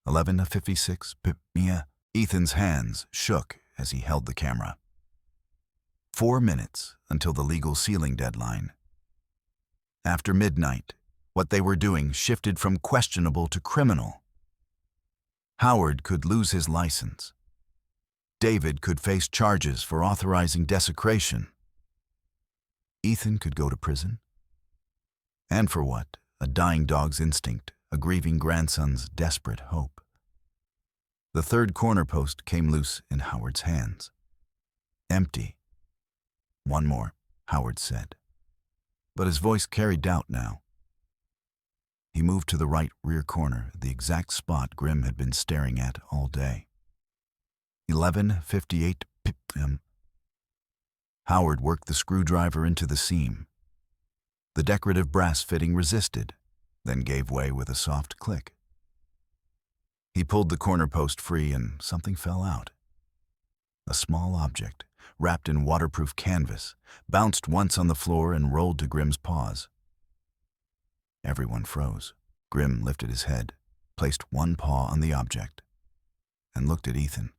11:56 p.m. Ethan's hands shook as he held the camera. 4 minutes until the legal sealing deadline. After midnight, what they were doing shifted from questionable to criminal. Howard could lose his license. David could face charges for authorizing desecration. Ethan could go to prison. And for what? A dying dog's instinct, a grieving grandson's desperate hope. The third corner post came loose in Howard's hands. Empty. One more, Howard said. But his voice carried doubt now. He moved to the right rear corner, the exact spot Grim had been staring at all day. 11:58 p.m. Howard worked the screwdriver into the seam. The decorative brass fitting resisted, then gave way with a soft click. He pulled the corner post free and something fell out. A small object, wrapped in waterproof canvas, bounced once on the floor and rolled to Grimm's paws. Everyone froze. Grimm lifted his head, placed one paw on the object, and looked at Ethan.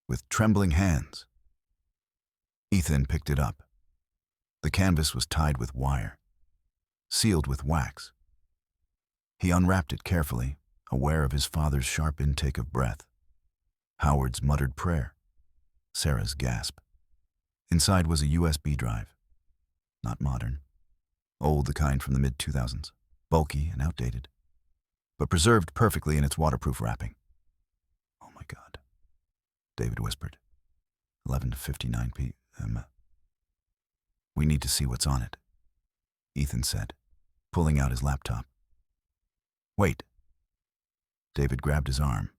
With trembling hands, Ethan picked it up. The canvas was tied with wire, sealed with wax. He unwrapped it carefully, aware of his father's sharp intake of breath, Howard's muttered prayer, Sarah's gasp. Inside was a USB drive. Not modern. Old, the kind from the mid-2000s. Bulky and outdated, but preserved perfectly in its waterproof wrapping. "Oh my God," David whispered. 11:59 p.m. "We need to see what's on it," Ethan said, pulling out his laptop. "Wait." David grabbed his arm.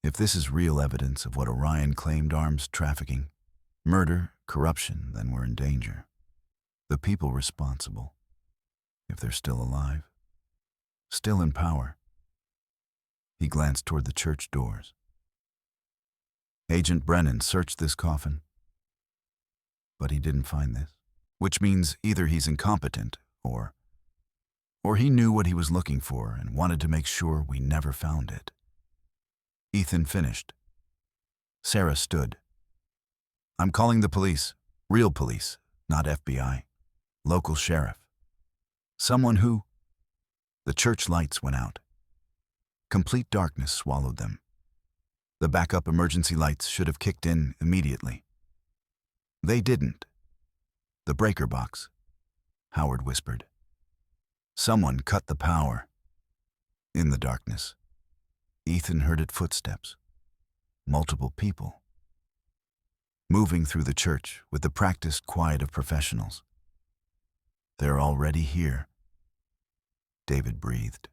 "If this is real evidence of what Orion claimed, arms trafficking, murder, corruption, then we're in danger. The people responsible, if they're still alive, still in power." He glanced toward the church doors. "Agent Brennan searched this coffin, but he didn't find this, which means either he's incompetent or he knew what he was looking for and wanted to make sure we never found it." Ethan finished. Sarah stood. "I'm calling the police. Real police, not FBI. Local sheriff. Someone who—" The church lights went out. Complete darkness swallowed them. The backup emergency lights should have kicked in immediately. They didn't. "The breaker box," Howard whispered. "Someone cut the power." In the darkness, Ethan heard its footsteps. Multiple people. Moving through the church with the practiced quiet of professionals. "They're already here," David breathed.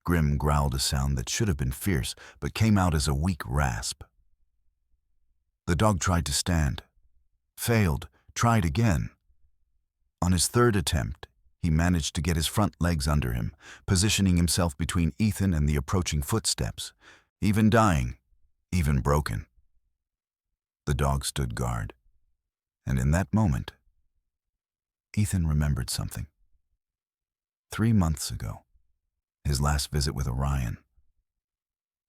Grimm growled a sound that should have been fierce, but came out as a weak rasp. The dog tried to stand. Failed. Tried again. On his third attempt, he managed to get his front legs under him, positioning himself between Ethan and the approaching footsteps, even dying, even broken. The dog stood guard, and in that moment, Ethan remembered something. 3 months ago, his last visit with Orion.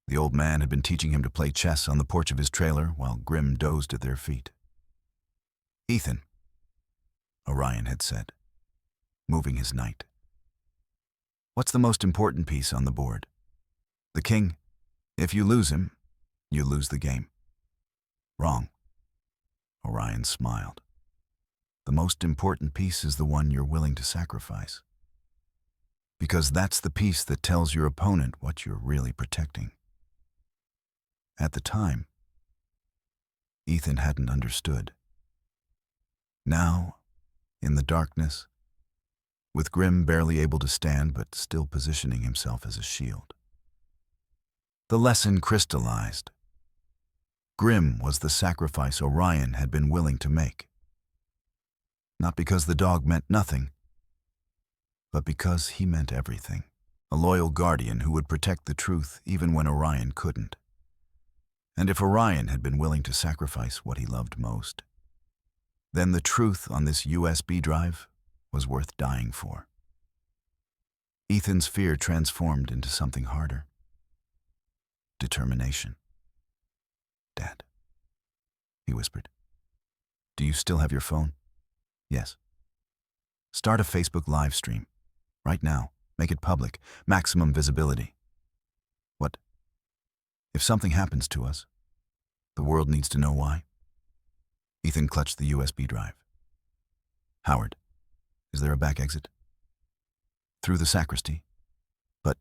The old man had been teaching him to play chess on the porch of his trailer while Grimm dozed at their feet. "Ethan," Orion had said, moving his knight. "What's the most important piece on the board? The king. If you lose him, you lose the game." "Wrong." Orion smiled. "The most important piece is the one you're willing to sacrifice. Because that's the piece that tells your opponent what you're really protecting." At the time, Ethan hadn't understood. Now, in the darkness, with Grimm barely able to stand but still positioning himself as a shield, the lesson crystallized. Grimm was the sacrifice Orion had been willing to make. Not because the dog meant nothing, but because he meant everything. A loyal guardian who would protect the truth even when Orion couldn't. And if Orion had been willing to sacrifice what he loved most, then the truth on this USB drive was worth dying for. Ethan's fear transformed into something harder. Determination. "Dad," he whispered. "Do you still have your phone?" "Yes." "Start a Facebook live stream. Right now. Make it public. Maximum visibility." "What? If something happens to us, the world needs to know why?" Ethan clutched the USB drive. "Howard, is there a back exit?" "Through the sacristy." "But,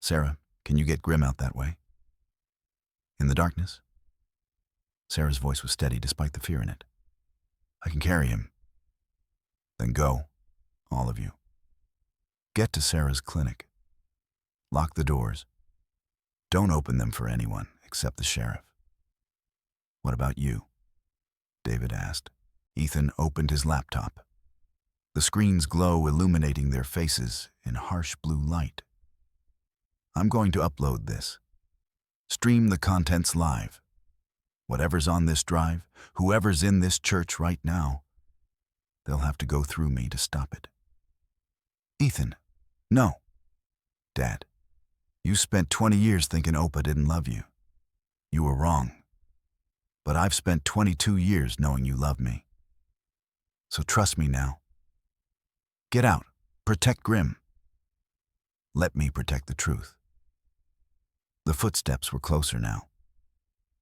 Sarah, can you get Grimm out that way?" "In the darkness?" Sarah's voice was steady despite the fear in it. "I can carry him." "Then go, all of you. Get to Sarah's clinic. Lock the doors. Don't open them for anyone except the sheriff. What about you? David asked. Ethan opened his laptop. The screen's glow illuminating their faces in harsh blue light. I'm going to upload this. Stream the contents live. Whatever's on this drive, whoever's in this church right now, they'll have to go through me to stop it. Ethan, no. Dad, you spent 20 years thinking Opa didn't love you. You were wrong. But I've spent 22 years knowing you love me. So trust me now. Get out. Protect Grim. Let me protect the truth. The footsteps were closer now.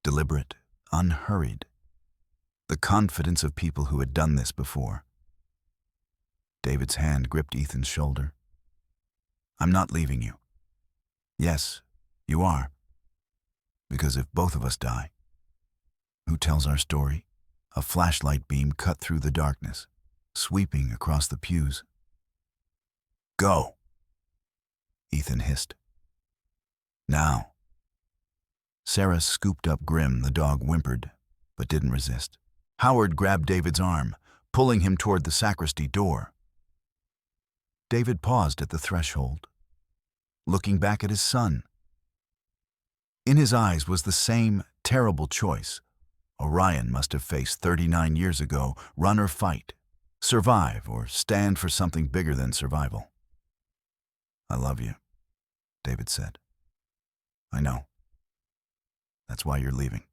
Deliberate, unhurried. The confidence of people who had done this before. David's hand gripped Ethan's shoulder. I'm not leaving you. Yes, you are. Because if both of us die, who tells our story? A flashlight beam cut through the darkness, sweeping across the pews. Go, Ethan hissed. Now. Sarah scooped up Grim. The dog whimpered, but didn't resist. Howard grabbed David's arm, pulling him toward the sacristy door. David paused at the threshold, looking back at his son. In his eyes was the same terrible choice Orion must have faced 39 years ago: run or fight, survive or stand for something bigger than survival. I love you, David said. I know. That's why you're leaving.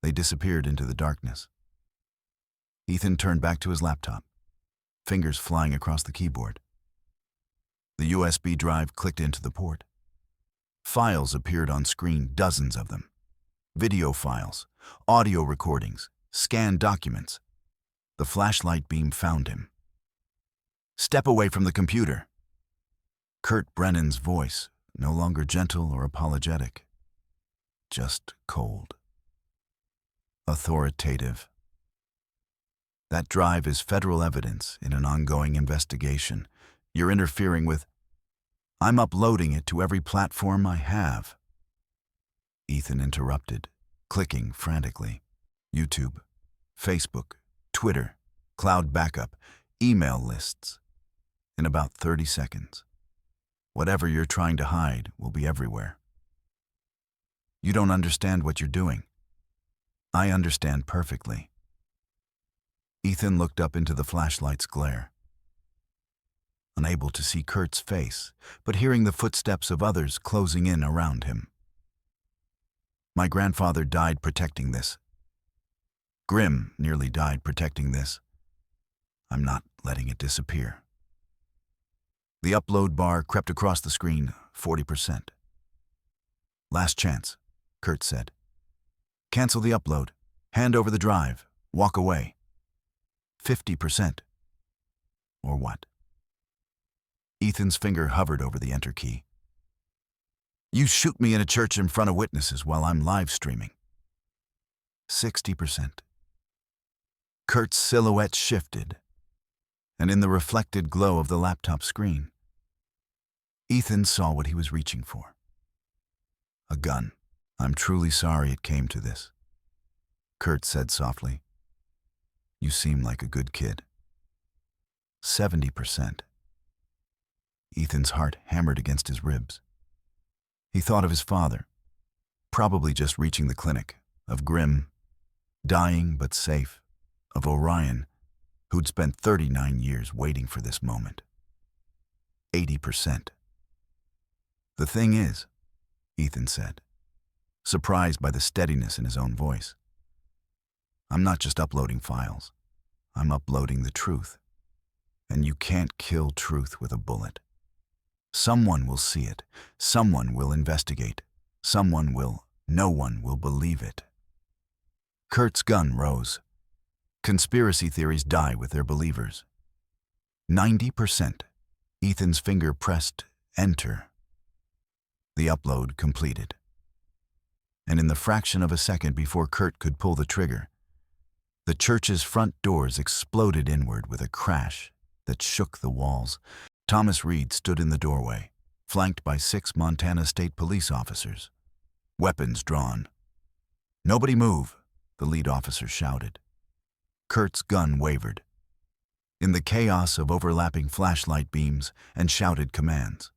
They disappeared into the darkness. Ethan turned back to his laptop, fingers flying across the keyboard. The USB drive clicked into the port. Files appeared on screen, dozens of them. Video files, audio recordings, scanned documents. The flashlight beam found him. Step away from the computer. Kurt Brennan's voice, no longer gentle or apologetic, just cold. Authoritative. That drive is federal evidence in an ongoing investigation. You're interfering with... I'm uploading it to every platform I have. Ethan interrupted, clicking frantically. YouTube, Facebook, Twitter, cloud backup, email lists. In about 30 seconds. Whatever you're trying to hide will be everywhere. You don't understand what you're doing. I understand perfectly. Ethan looked up into the flashlight's glare. Unable to see Kurt's face, but hearing the footsteps of others closing in around him. My grandfather died protecting this. Grim nearly died protecting this. I'm not letting it disappear. The upload bar crept across the screen, 40%. Last chance, Kurt said. Cancel the upload. Hand over the drive. Walk away. 50%. Or what? Ethan's finger hovered over the enter key. You shoot me in a church in front of witnesses while I'm live streaming. 60%. Kurt's silhouette shifted, and in the reflected glow of the laptop screen, Ethan saw what he was reaching for. A gun. I'm truly sorry it came to this, Kurt said softly. You seem like a good kid. 70%. Ethan's heart hammered against his ribs. He thought of his father, probably just reaching the clinic, of Grim, dying but safe, of Orion, who'd spent 39 years waiting for this moment. 80%. The thing is, Ethan said, surprised by the steadiness in his own voice, I'm not just uploading files. I'm uploading the truth. And you can't kill truth with a bullet. Someone will see it. Someone will investigate. No one will believe it. Kurt's gun rose. Conspiracy theories die with their believers. 90%. Ethan's finger pressed enter. The upload completed. And in the fraction of a second before Kurt could pull the trigger, the church's front doors exploded inward with a crash that shook the walls. Thomas Reed stood in the doorway, flanked by 6 Montana State Police officers, weapons drawn. "Nobody move," the lead officer shouted. Kurt's gun wavered. In the chaos of overlapping flashlight beams and shouted commands,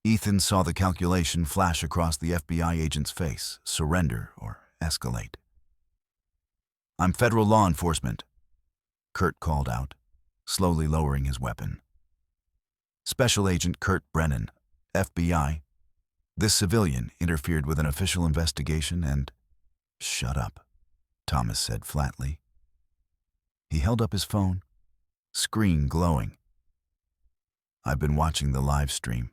Ethan saw the calculation flash across the FBI agent's face: surrender or escalate. "I'm federal law enforcement," Kurt called out, slowly lowering his weapon. "Special Agent Kurt Brennan, FBI. This civilian interfered with an official investigation and—" "Shut up," Thomas said flatly. He held up his phone, screen glowing. "I've been watching the live stream.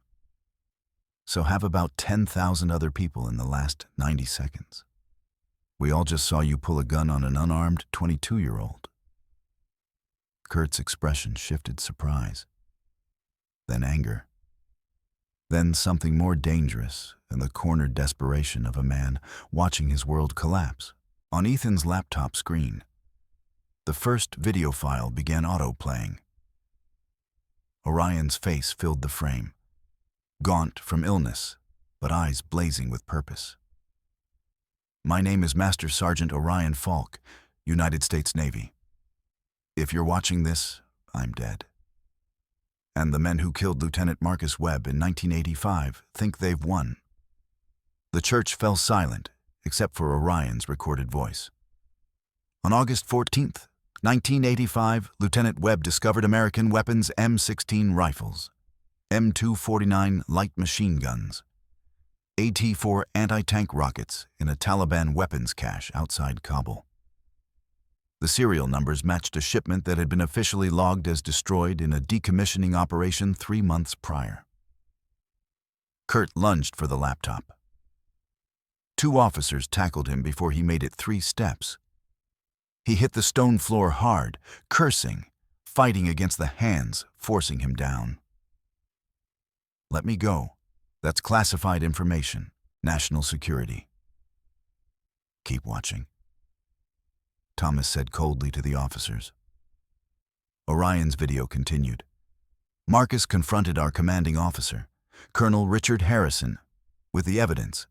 So have about 10,000 other people in the last 90 seconds. We all just saw you pull a gun on an unarmed 22-year-old. Kurt's expression shifted surprise, then anger, then something more dangerous and the cornered desperation of a man watching his world collapse. On Ethan's laptop screen, the first video file began auto-playing. Orion's face filled the frame, gaunt from illness, but eyes blazing with purpose. "My name is Master Sergeant Orion Falk, United States Navy. If you're watching this, I'm dead. And the men who killed Lieutenant Marcus Webb in 1985 think they've won." The church fell silent, except for Orion's recorded voice. "On August 14th, 1985, Lieutenant Webb discovered American weapons M16 rifles, M249 light machine guns, AT-4 anti-tank rockets in a Taliban weapons cache outside Kabul. The serial numbers matched a shipment that had been officially logged as destroyed in a decommissioning operation 3 months prior." Kurt lunged for the laptop. 2 officers tackled him before he made it 3 steps. He hit the stone floor hard, cursing, fighting against the hands forcing him down. "Let me go. That's classified information. National security." "Keep watching," Thomas said coldly to the officers. Orion's video continued. "Marcus confronted our commanding officer, Colonel Richard Harrison, with the evidence.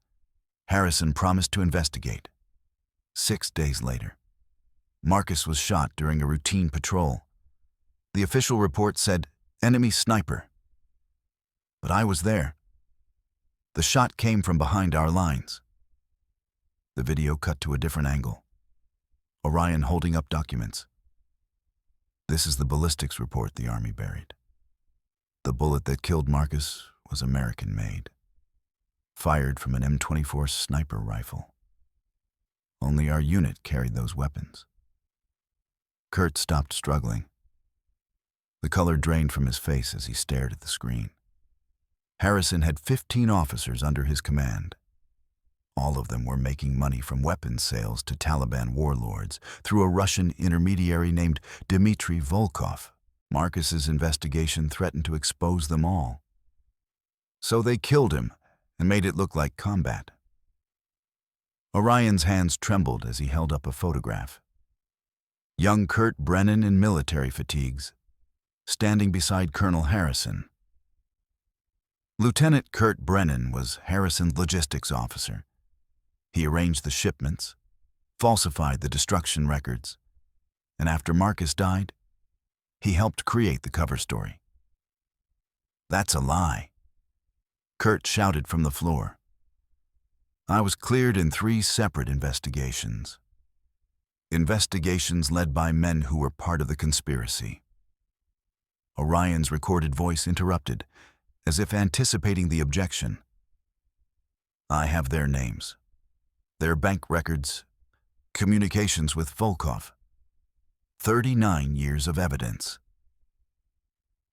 Harrison promised to investigate. 6 days later, Marcus was shot during a routine patrol. The official report said, 'enemy sniper.' But I was there. The shot came from behind our lines." The video cut to a different angle. Orion holding up documents. "This is the ballistics report the Army buried. The bullet that killed Marcus was American-made, fired from an M24 sniper rifle. Only our unit carried those weapons." Kurt stopped struggling. The color drained from his face as he stared at the screen. Harrison had 15 officers under his command. All of them were making money from weapons sales to Taliban warlords through a Russian intermediary named Dmitry Volkov. Marcus's investigation threatened to expose them all. So they killed him and made it look like combat. Orion's hands trembled as he held up a photograph. Young Kurt Brennan in military fatigues, standing beside Colonel Harrison. Lieutenant Kurt Brennan was Harrison's logistics officer. He arranged the shipments, falsified the destruction records, and after Marcus died, he helped create the cover story. "That's a lie," Kurt shouted from the floor. "I was cleared in 3 separate investigations. Investigations led by men who were part of the conspiracy." Orion's recorded voice interrupted, as if anticipating the objection. "I have their names, their bank records, communications with Volkov. 39 years of evidence."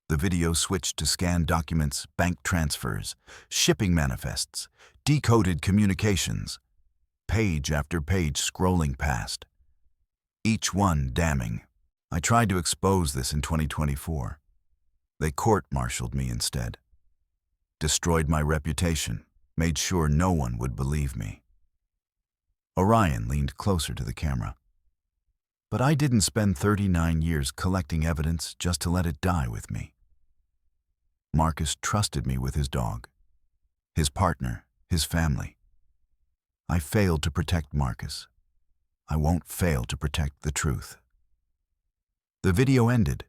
The video switched to scanned documents, bank transfers, shipping manifests, decoded communications, page after page scrolling past, each one damning. "I tried to expose this in 2024. They court-martialed me instead. Destroyed my reputation, made sure no one would believe me." Orion leaned closer to the camera. "But I didn't spend 39 years collecting evidence just to let it die with me. Marcus trusted me with his dog, his partner, his family. I failed to protect Marcus. I won't fail to protect the truth. The video ended.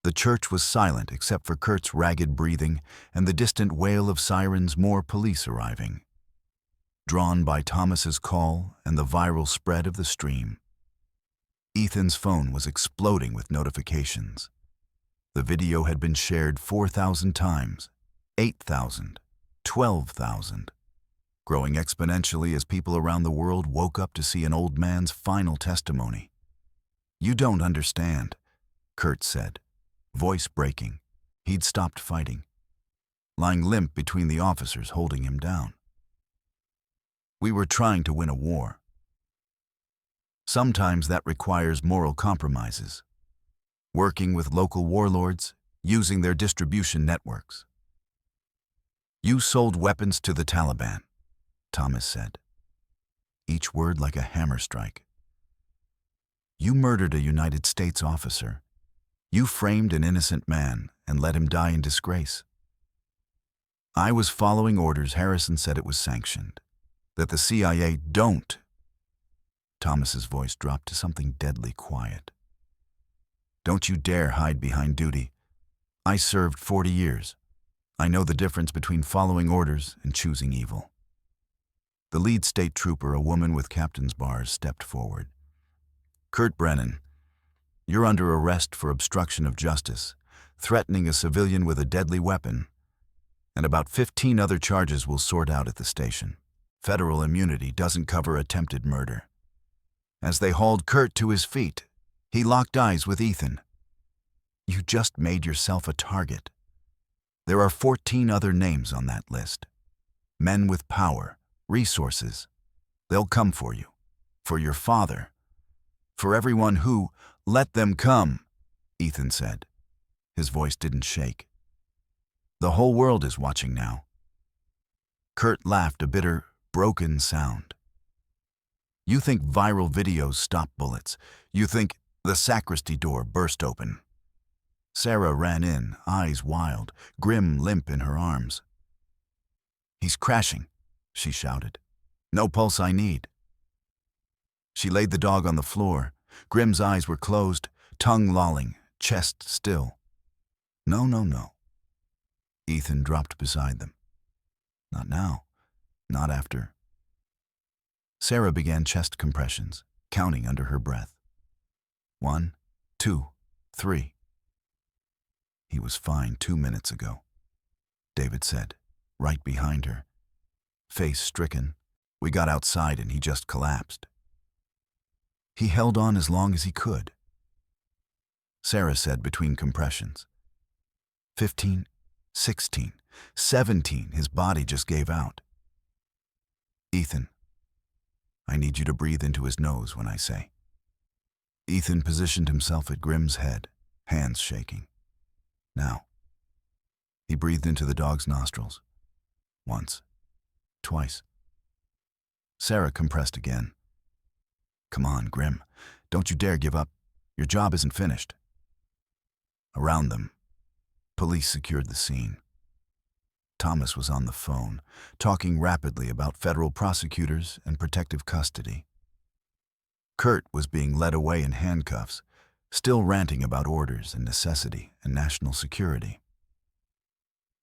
The church was silent except for Kurt's ragged breathing and the distant wail of sirens, more police arriving. Drawn by Thomas's call and the viral spread of the stream, Ethan's phone was exploding with notifications. The video had been shared 4,000 times, 8,000, 12,000, growing exponentially as people around the world woke up to see an old man's final testimony. "You don't understand," Kurt said, voice breaking. He'd stopped fighting, lying limp between the officers holding him down. "We were trying to win a war. Sometimes that requires moral compromises, working with local warlords, using their distribution networks. You sold weapons to the Taliban," Thomas said, each word like a hammer strike. "You murdered a United States officer. You framed an innocent man and let him die in disgrace." "I was following orders. Harrison said it was sanctioned. That the CIA don't." Thomas's voice dropped to something deadly quiet. "Don't you dare hide behind duty. I served 40 years. I know the difference between following orders and choosing evil." The lead state trooper, a woman with captain's bars, stepped forward. "Kurt Brennan, you're under arrest for obstruction of justice, threatening a civilian with a deadly weapon, and about 15 other charges we'll sort out at the station. Federal immunity doesn't cover attempted murder." As they hauled Kurt to his feet, he locked eyes with Ethan. "You just made yourself a target. There are 14 other names on that list. Men with power, resources. They'll come for you, for your father, for everyone who—" "Let them come," Ethan said. His voice didn't shake. "The whole world is watching now." Kurt laughed, a bitter, broken sound. "You think viral videos stop bullets. You think—" The sacristy door burst open. Sarah ran in, eyes wild, Grim limp in her arms. "He's crashing," she shouted. "No pulse I need." She laid the dog on the floor. Grim's eyes were closed, tongue lolling, chest still. "No, no, no." Ethan dropped beside them. "Not now. Not after." Sarah began chest compressions, counting under her breath. 1, 2, 3. "He was fine 2 minutes ago," David said, right behind her. Face stricken. "We got outside and he just collapsed." "He held on as long as he could," Sarah said between compressions. 15, 16, 17, his body just gave out. "Ethan, I need you to breathe into his nose when I say." Ethan positioned himself at Grim's head, hands shaking. "Now." He breathed into the dog's nostrils. Once. Twice. Sarah compressed again. "Come on, Grim. Don't you dare give up. Your job isn't finished." Around them, police secured the scene. Thomas was on the phone, talking rapidly about federal prosecutors and protective custody. Kurt was being led away in handcuffs, still ranting about orders and necessity and national security.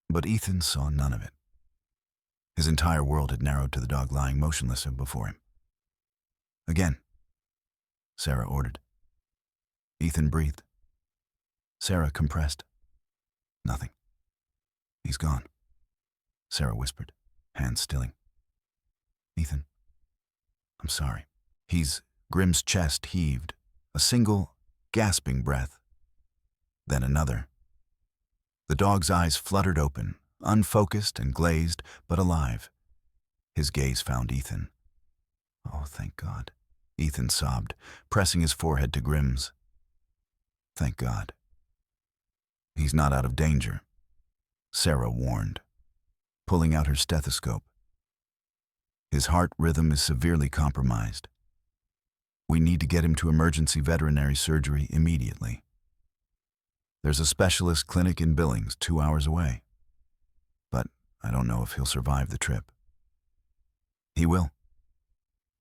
But Ethan saw none of it. His entire world had narrowed to the dog lying motionless before him. "Again," Sarah ordered. Ethan breathed. Sarah compressed. "Nothing. He's gone," Sarah whispered, hands stilling. "Ethan, I'm sorry." Grim's chest heaved, a single, gasping breath. Then another. The dog's eyes fluttered open, unfocused and glazed, but alive. His gaze found Ethan. "Oh, thank God," Ethan sobbed, pressing his forehead to Grim's. "Thank God." "He's not out of danger," Sarah warned, pulling out her stethoscope. "His heart rhythm is severely compromised. We need to get him to emergency veterinary surgery immediately." There's a specialist clinic in Billings 2 hours away. But I don't know if he'll survive the trip. He will,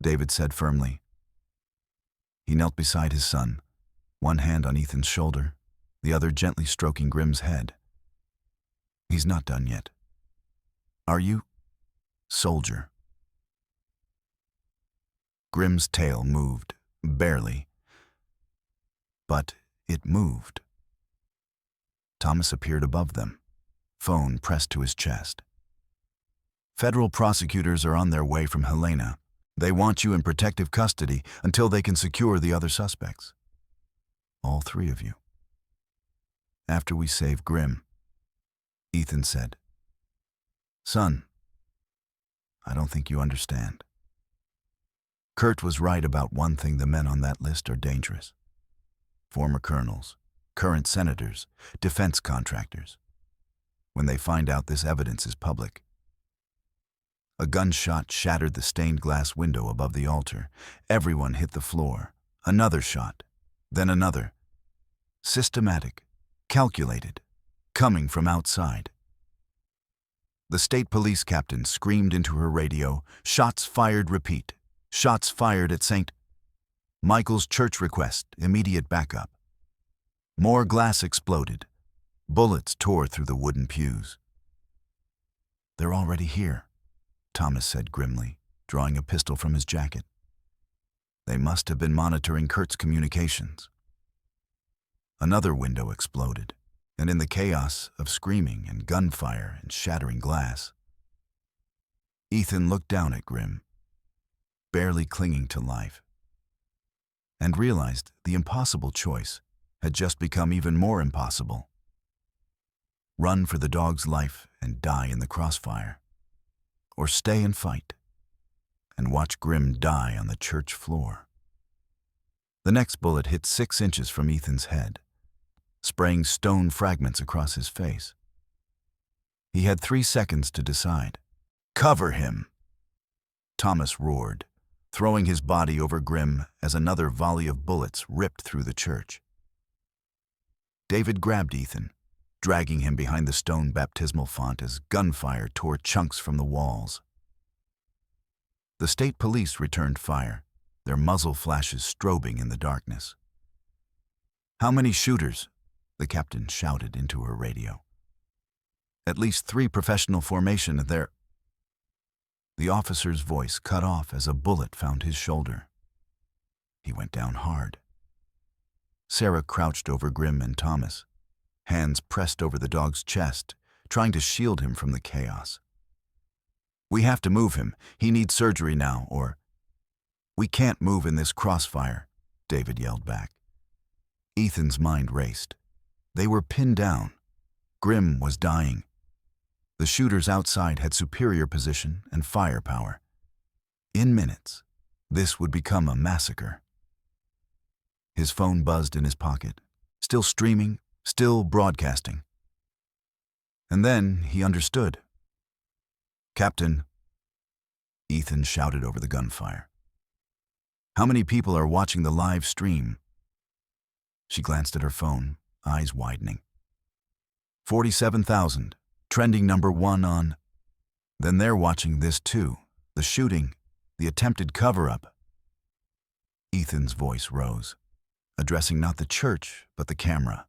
David said firmly. He knelt beside his son, one hand on Ethan's shoulder, the other gently stroking Grim's head. He's not done yet. Are you, soldier? Grim's tail moved, barely. But it moved. Thomas appeared above them, phone pressed to his chest. Federal prosecutors are on their way from Helena. They want you in protective custody until they can secure the other suspects. All 3 of you. After we save Grim, Ethan said. Son, I don't think you understand. Kurt was right about one thing: the men on that list are dangerous. Former colonels, current senators, defense contractors. When they find out this evidence is public. A gunshot shattered the stained glass window above the altar. Everyone hit the floor. Another shot, then another. Systematic, calculated, coming from outside. The state police captain screamed into her radio, "Shots fired, repeat. Shots fired at St. Michael's Church, request immediate backup." More glass exploded. Bullets tore through the wooden pews. They're already here, Thomas said grimly, drawing a pistol from his jacket. They must have been monitoring Kurt's communications. Another window exploded, and in the chaos of screaming and gunfire and shattering glass, Ethan looked down at Grim, barely clinging to life, and realized the impossible choice had just become even more impossible. Run for the dog's life and die in the crossfire, or stay and fight, and watch Grim die on the church floor. The next bullet hit 6 inches from Ethan's head, spraying stone fragments across his face. He had 3 seconds to decide. Cover him! Thomas roared, throwing his body over Grim as another volley of bullets ripped through the church. David grabbed Ethan, dragging him behind the stone baptismal font as gunfire tore chunks from the walls. The state police returned fire, their muzzle flashes strobing in the darkness. How many shooters? The captain shouted into her radio. At least 3 professional formation there. The officer's voice cut off as a bullet found his shoulder. He went down hard. Sarah crouched over Grim and Thomas, hands pressed over the dog's chest, trying to shield him from the chaos. We have to move him. He needs surgery now, or... We can't move in this crossfire, David yelled back. Ethan's mind raced. They were pinned down. Grim was dying. The shooters outside had superior position and firepower. In minutes, this would become a massacre. His phone buzzed in his pocket, still streaming, still broadcasting. And then he understood. Captain, Ethan shouted over the gunfire. How many people are watching the live stream? She glanced at her phone, eyes widening. 47,000, trending #1 on... Then they're watching this too, the shooting, the attempted cover-up. Ethan's voice rose, addressing not the church, but the camera.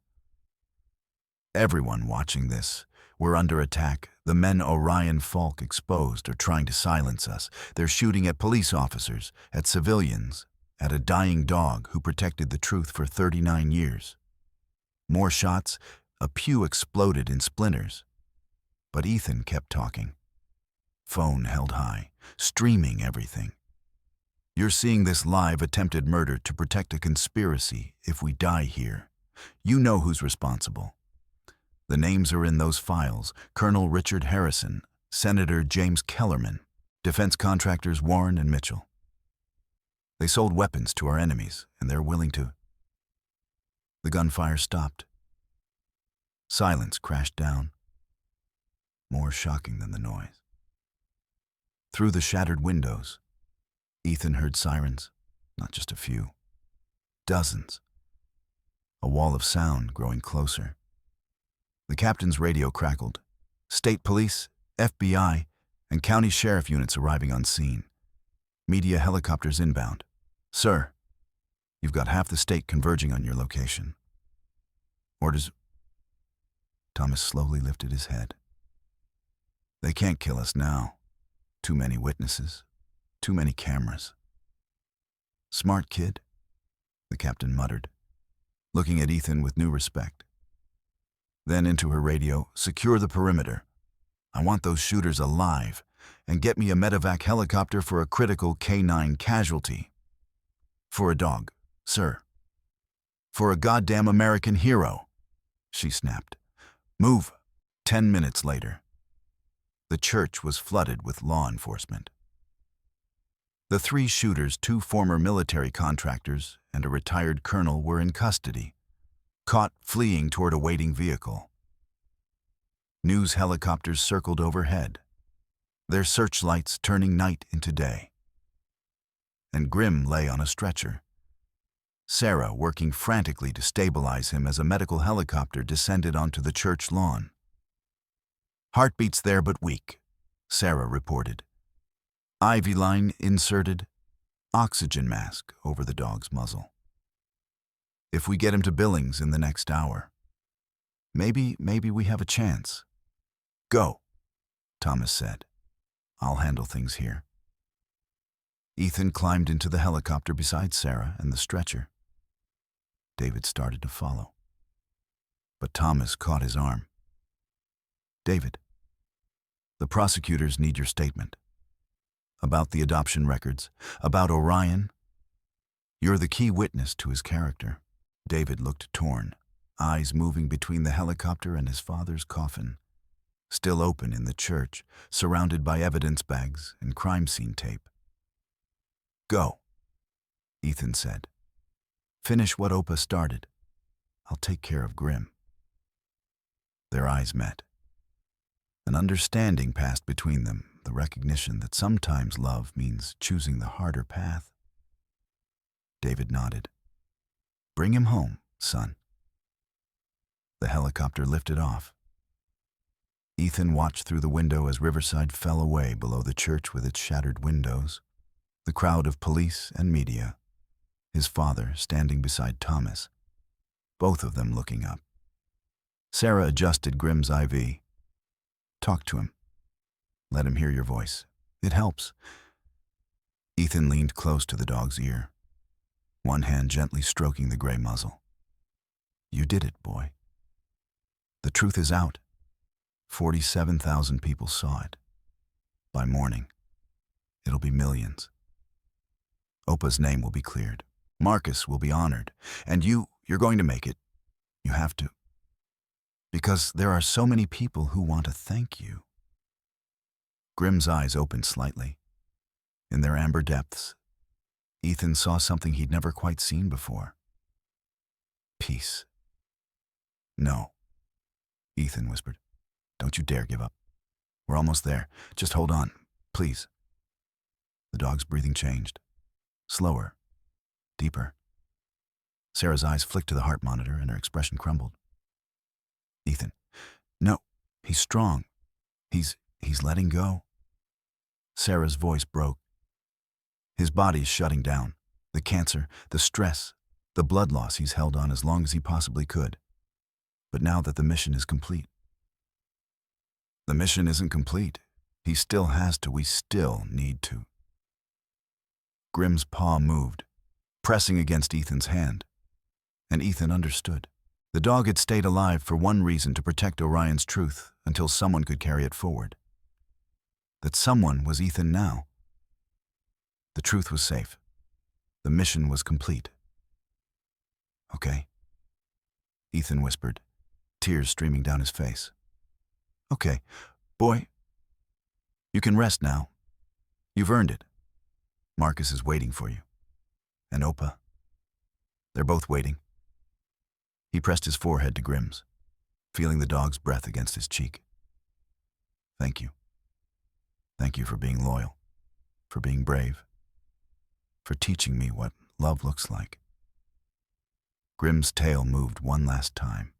Everyone watching this. We're under attack. The men Orion Falk exposed are trying to silence us. They're shooting at police officers, at civilians, at a dying dog who protected the truth for 39 years. More shots, a pew exploded in splinters. But Ethan kept talking. Phone held high, streaming everything. You're seeing this live attempted murder to protect a conspiracy if we die here. You know who's responsible. The names are in those files: Colonel Richard Harrison, Senator James Kellerman, defense contractors Warren and Mitchell. They sold weapons to our enemies, and they're willing to... The gunfire stopped. Silence crashed down, more shocking than the noise. Through the shattered windows, Ethan heard sirens, not just a few, dozens. A wall of sound growing closer, The captain's radio crackled. State police, FBI, and county sheriff units arriving on scene. Media helicopters inbound. Sir, you've got half the state converging on your location. Orders. Thomas slowly lifted his head. They can't kill us now. Too many witnesses. Too many cameras. Smart kid, the captain muttered, looking at Ethan with new respect. Then into her radio, secure the perimeter. I want those shooters alive, and get me a medevac helicopter for a critical K-9 casualty. For a dog, sir. For a goddamn American hero, she snapped. Move. 10 minutes later. The church was flooded with law enforcement. The 3 shooters, 2 former military contractors, and a retired colonel were in custody, caught fleeing toward a waiting vehicle. News helicopters circled overhead, their searchlights turning night into day. And Grim lay on a stretcher, Sarah working frantically to stabilize him as a medical helicopter descended onto the church lawn. Heartbeats there but weak, Sarah reported. IV line inserted, oxygen mask over the dog's muzzle. If we get him to Billings in the next hour, maybe we have a chance. Go, Thomas said. I'll handle things here. Ethan climbed into the helicopter beside Sarah and the stretcher. David started to follow, but Thomas caught his arm. David, the prosecutors need your statement. About the adoption records, about Orion. You're the key witness to his character. David looked torn, eyes moving between the helicopter and his father's coffin, still open in the church, surrounded by evidence bags and crime scene tape. Go, Ethan said. Finish what Opa started. I'll take care of Grim. Their eyes met. An understanding passed between them, the recognition that sometimes love means choosing the harder path. David nodded. Bring him home, son. The helicopter lifted off. Ethan watched through the window as Riverside fell away below the church with its shattered windows, the crowd of police and media, his father standing beside Thomas, both of them looking up. Sarah adjusted Grim's IV. Talk to him. Let him hear your voice. It helps. Ethan leaned close to the dog's ear, one hand gently stroking the gray muzzle. You did it, boy. The truth is out. 47,000 people saw it. By morning, it'll be millions. Opa's name will be cleared. Marcus will be honored. And you're going to make it. You have to. Because there are so many people who want to thank you. Grim's eyes opened slightly. In their amber depths, Ethan saw something he'd never quite seen before. Peace. No, Ethan whispered. Don't you dare give up. We're almost there. Just hold on, please. The dog's breathing changed. Slower. Deeper. Sarah's eyes flicked to the heart monitor and her expression crumbled. Ethan. No, he's strong. He's letting go. Sarah's voice broke. His body's shutting down. The cancer, the stress, the blood loss he's held on as long as he possibly could. But now that the mission is complete. The mission isn't complete. He still has to. We still need to. Grim's paw moved, pressing against Ethan's hand. And Ethan understood. The dog had stayed alive for one reason, to protect Orion's truth until someone could carry it forward. That someone was Ethan now. The truth was safe. The mission was complete. Okay, Ethan whispered, tears streaming down his face. Okay, boy, you can rest now. You've earned it. Marcus is waiting for you. And Opa. They're both waiting. He pressed his forehead to Grim's, feeling the dog's breath against his cheek. Thank you. Thank you for being loyal, for being brave, for teaching me what love looks like. Grim's tail moved one last time.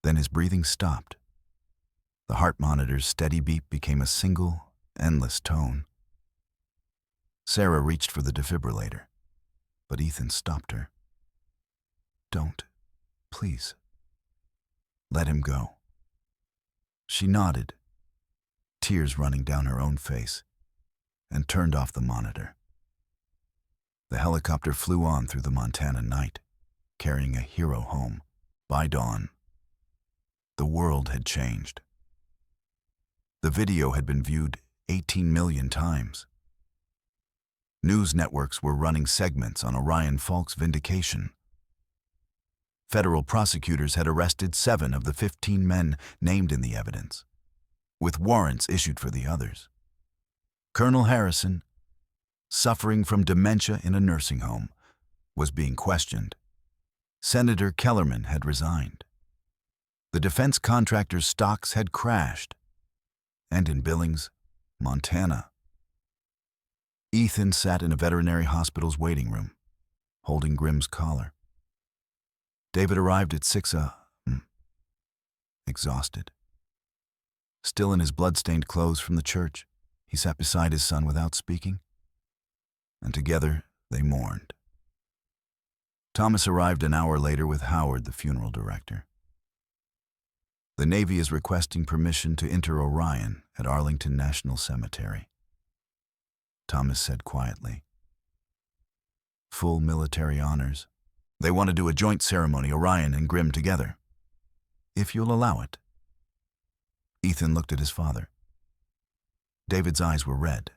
Then his breathing stopped. The heart monitor's steady beat became a single, endless tone. Sarah reached for the defibrillator, but Ethan stopped her. "Don't, please. Let him go." She nodded, tears running down her own face, and turned off the monitor. The helicopter flew on through the Montana night, carrying a hero home. By dawn, the world had changed. The video had been viewed 18 million times. News networks were running segments on Orion Falk's vindication. Federal prosecutors had arrested 7 of the 15 men named in the evidence, with warrants issued for the others. Colonel Harrison, suffering from dementia in a nursing home, was being questioned. Senator Kellerman had resigned. The defense contractor's stocks had crashed. And in Billings, Montana, Ethan sat in a veterinary hospital's waiting room, holding Grimm's collar. David arrived at 6 exhausted. Still in his blood-stained clothes from the church, he sat beside his son without speaking, and together they mourned. Thomas arrived an hour later with Howard, the funeral director. "The Navy is requesting permission to enter Orion at Arlington National Cemetery," Thomas said quietly. "Full military honors. They want to do a joint ceremony, Orion and Grimm together, if you'll allow it." Ethan looked at his father. David's eyes were red,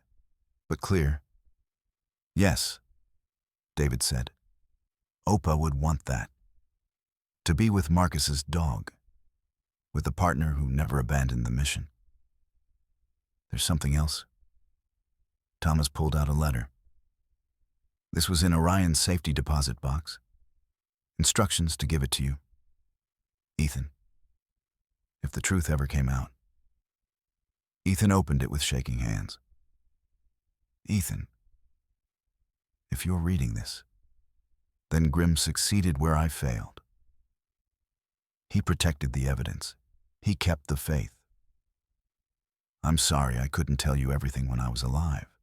but clear. "Yes," David said. "Opa would want that. To be with Marcus's dog, with the partner who never abandoned the mission. There's something else." Thomas pulled out a letter. This was in Orion's safety deposit box. Instructions to give it to you. "Ethan, if the truth ever came out." Ethan opened it with shaking hands. "Ethan, if you're reading this, then Grimm succeeded where I failed. He protected the evidence. He kept the faith. I'm sorry I couldn't tell you everything when I was alive.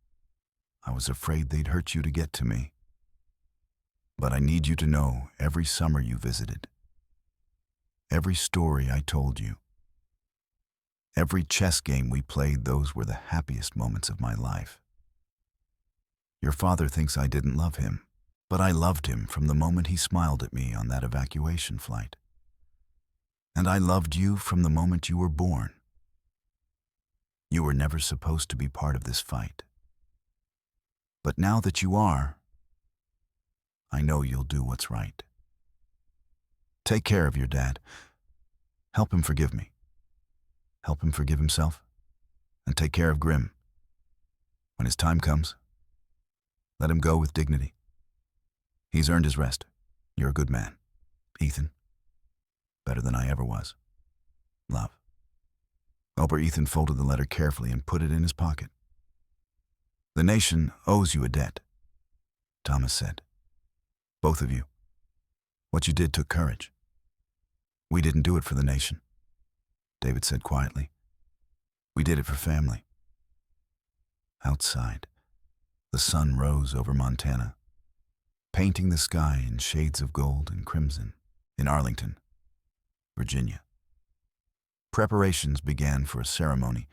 I was afraid they'd hurt you to get to me. But I need you to know every summer you visited, every story I told you, every chess game we played, those were the happiest moments of my life. Your father thinks I didn't love him, but I loved him from the moment he smiled at me on that evacuation flight. And I loved you from the moment you were born. You were never supposed to be part of this fight. But now that you are, I know you'll do what's right. Take care of your dad. Help him forgive me. Help him forgive himself. And take care of Grimm. When his time comes, let him go with dignity. He's earned his rest. You're a good man, Ethan. Better than I ever was. Love." Opa Ethan folded the letter carefully and put it in his pocket. "The nation owes you a debt," Thomas said. "Both of you. What you did took courage. We didn't do it for the nation," David said quietly. "We did it for family." Outside, the sun rose over Montana, painting the sky in shades of gold and crimson in Arlington, Virginia. Preparations began for a ceremony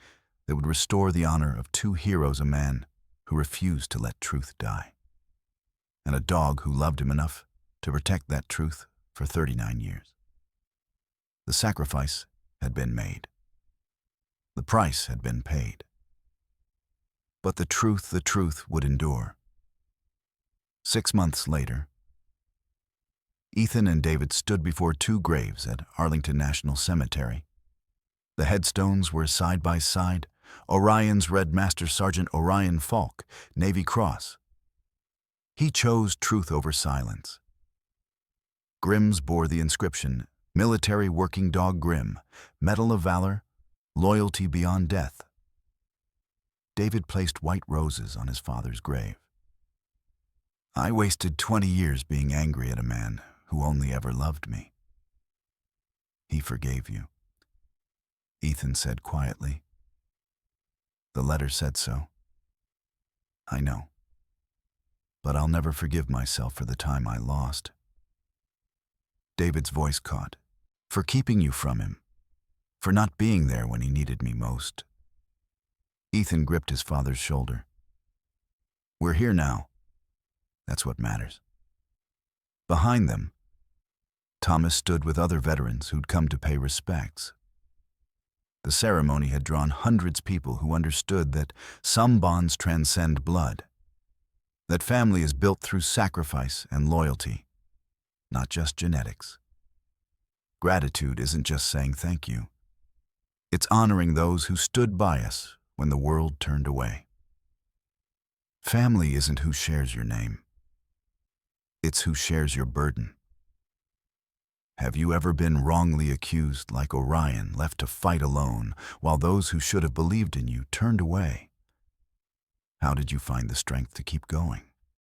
that would restore the honor of 2 heroes, a man who refused to let truth die, and a dog who loved him enough to protect that truth for 39 years. The sacrifice had been made. The price had been paid. But the truth would endure. 6 months later, Ethan and David stood before 2 graves at Arlington National Cemetery. The headstones were side by side, Orion's Red Master Sergeant Orion Falk, Navy Cross. He chose truth over silence. Grimm's bore the inscription, "Military Working Dog Grimm, Medal of Valor, Loyalty Beyond Death." David placed white roses on his father's grave. "I wasted 20 years being angry at a man who only ever loved me. He forgave you, Ethan said quietly. The letter said so. I know. But I'll never forgive myself for the time I lost. David's voice caught. For keeping you from him. For not being there when he needed me most. Ethan gripped his father's shoulder. We're here now. That's what matters. Behind them, Thomas stood with other veterans who'd come to pay respects. The ceremony had drawn hundreds of people who understood that some bonds transcend blood, that family is built through sacrifice and loyalty, not just genetics. Gratitude isn't just saying thank you. It's honoring those who stood by us when the world turned away. Family isn't who shares your name. It's who shares your burden. Have you ever been wrongly accused like Orion, left to fight alone, while those who should have believed in you turned away? How did you find the strength to keep going?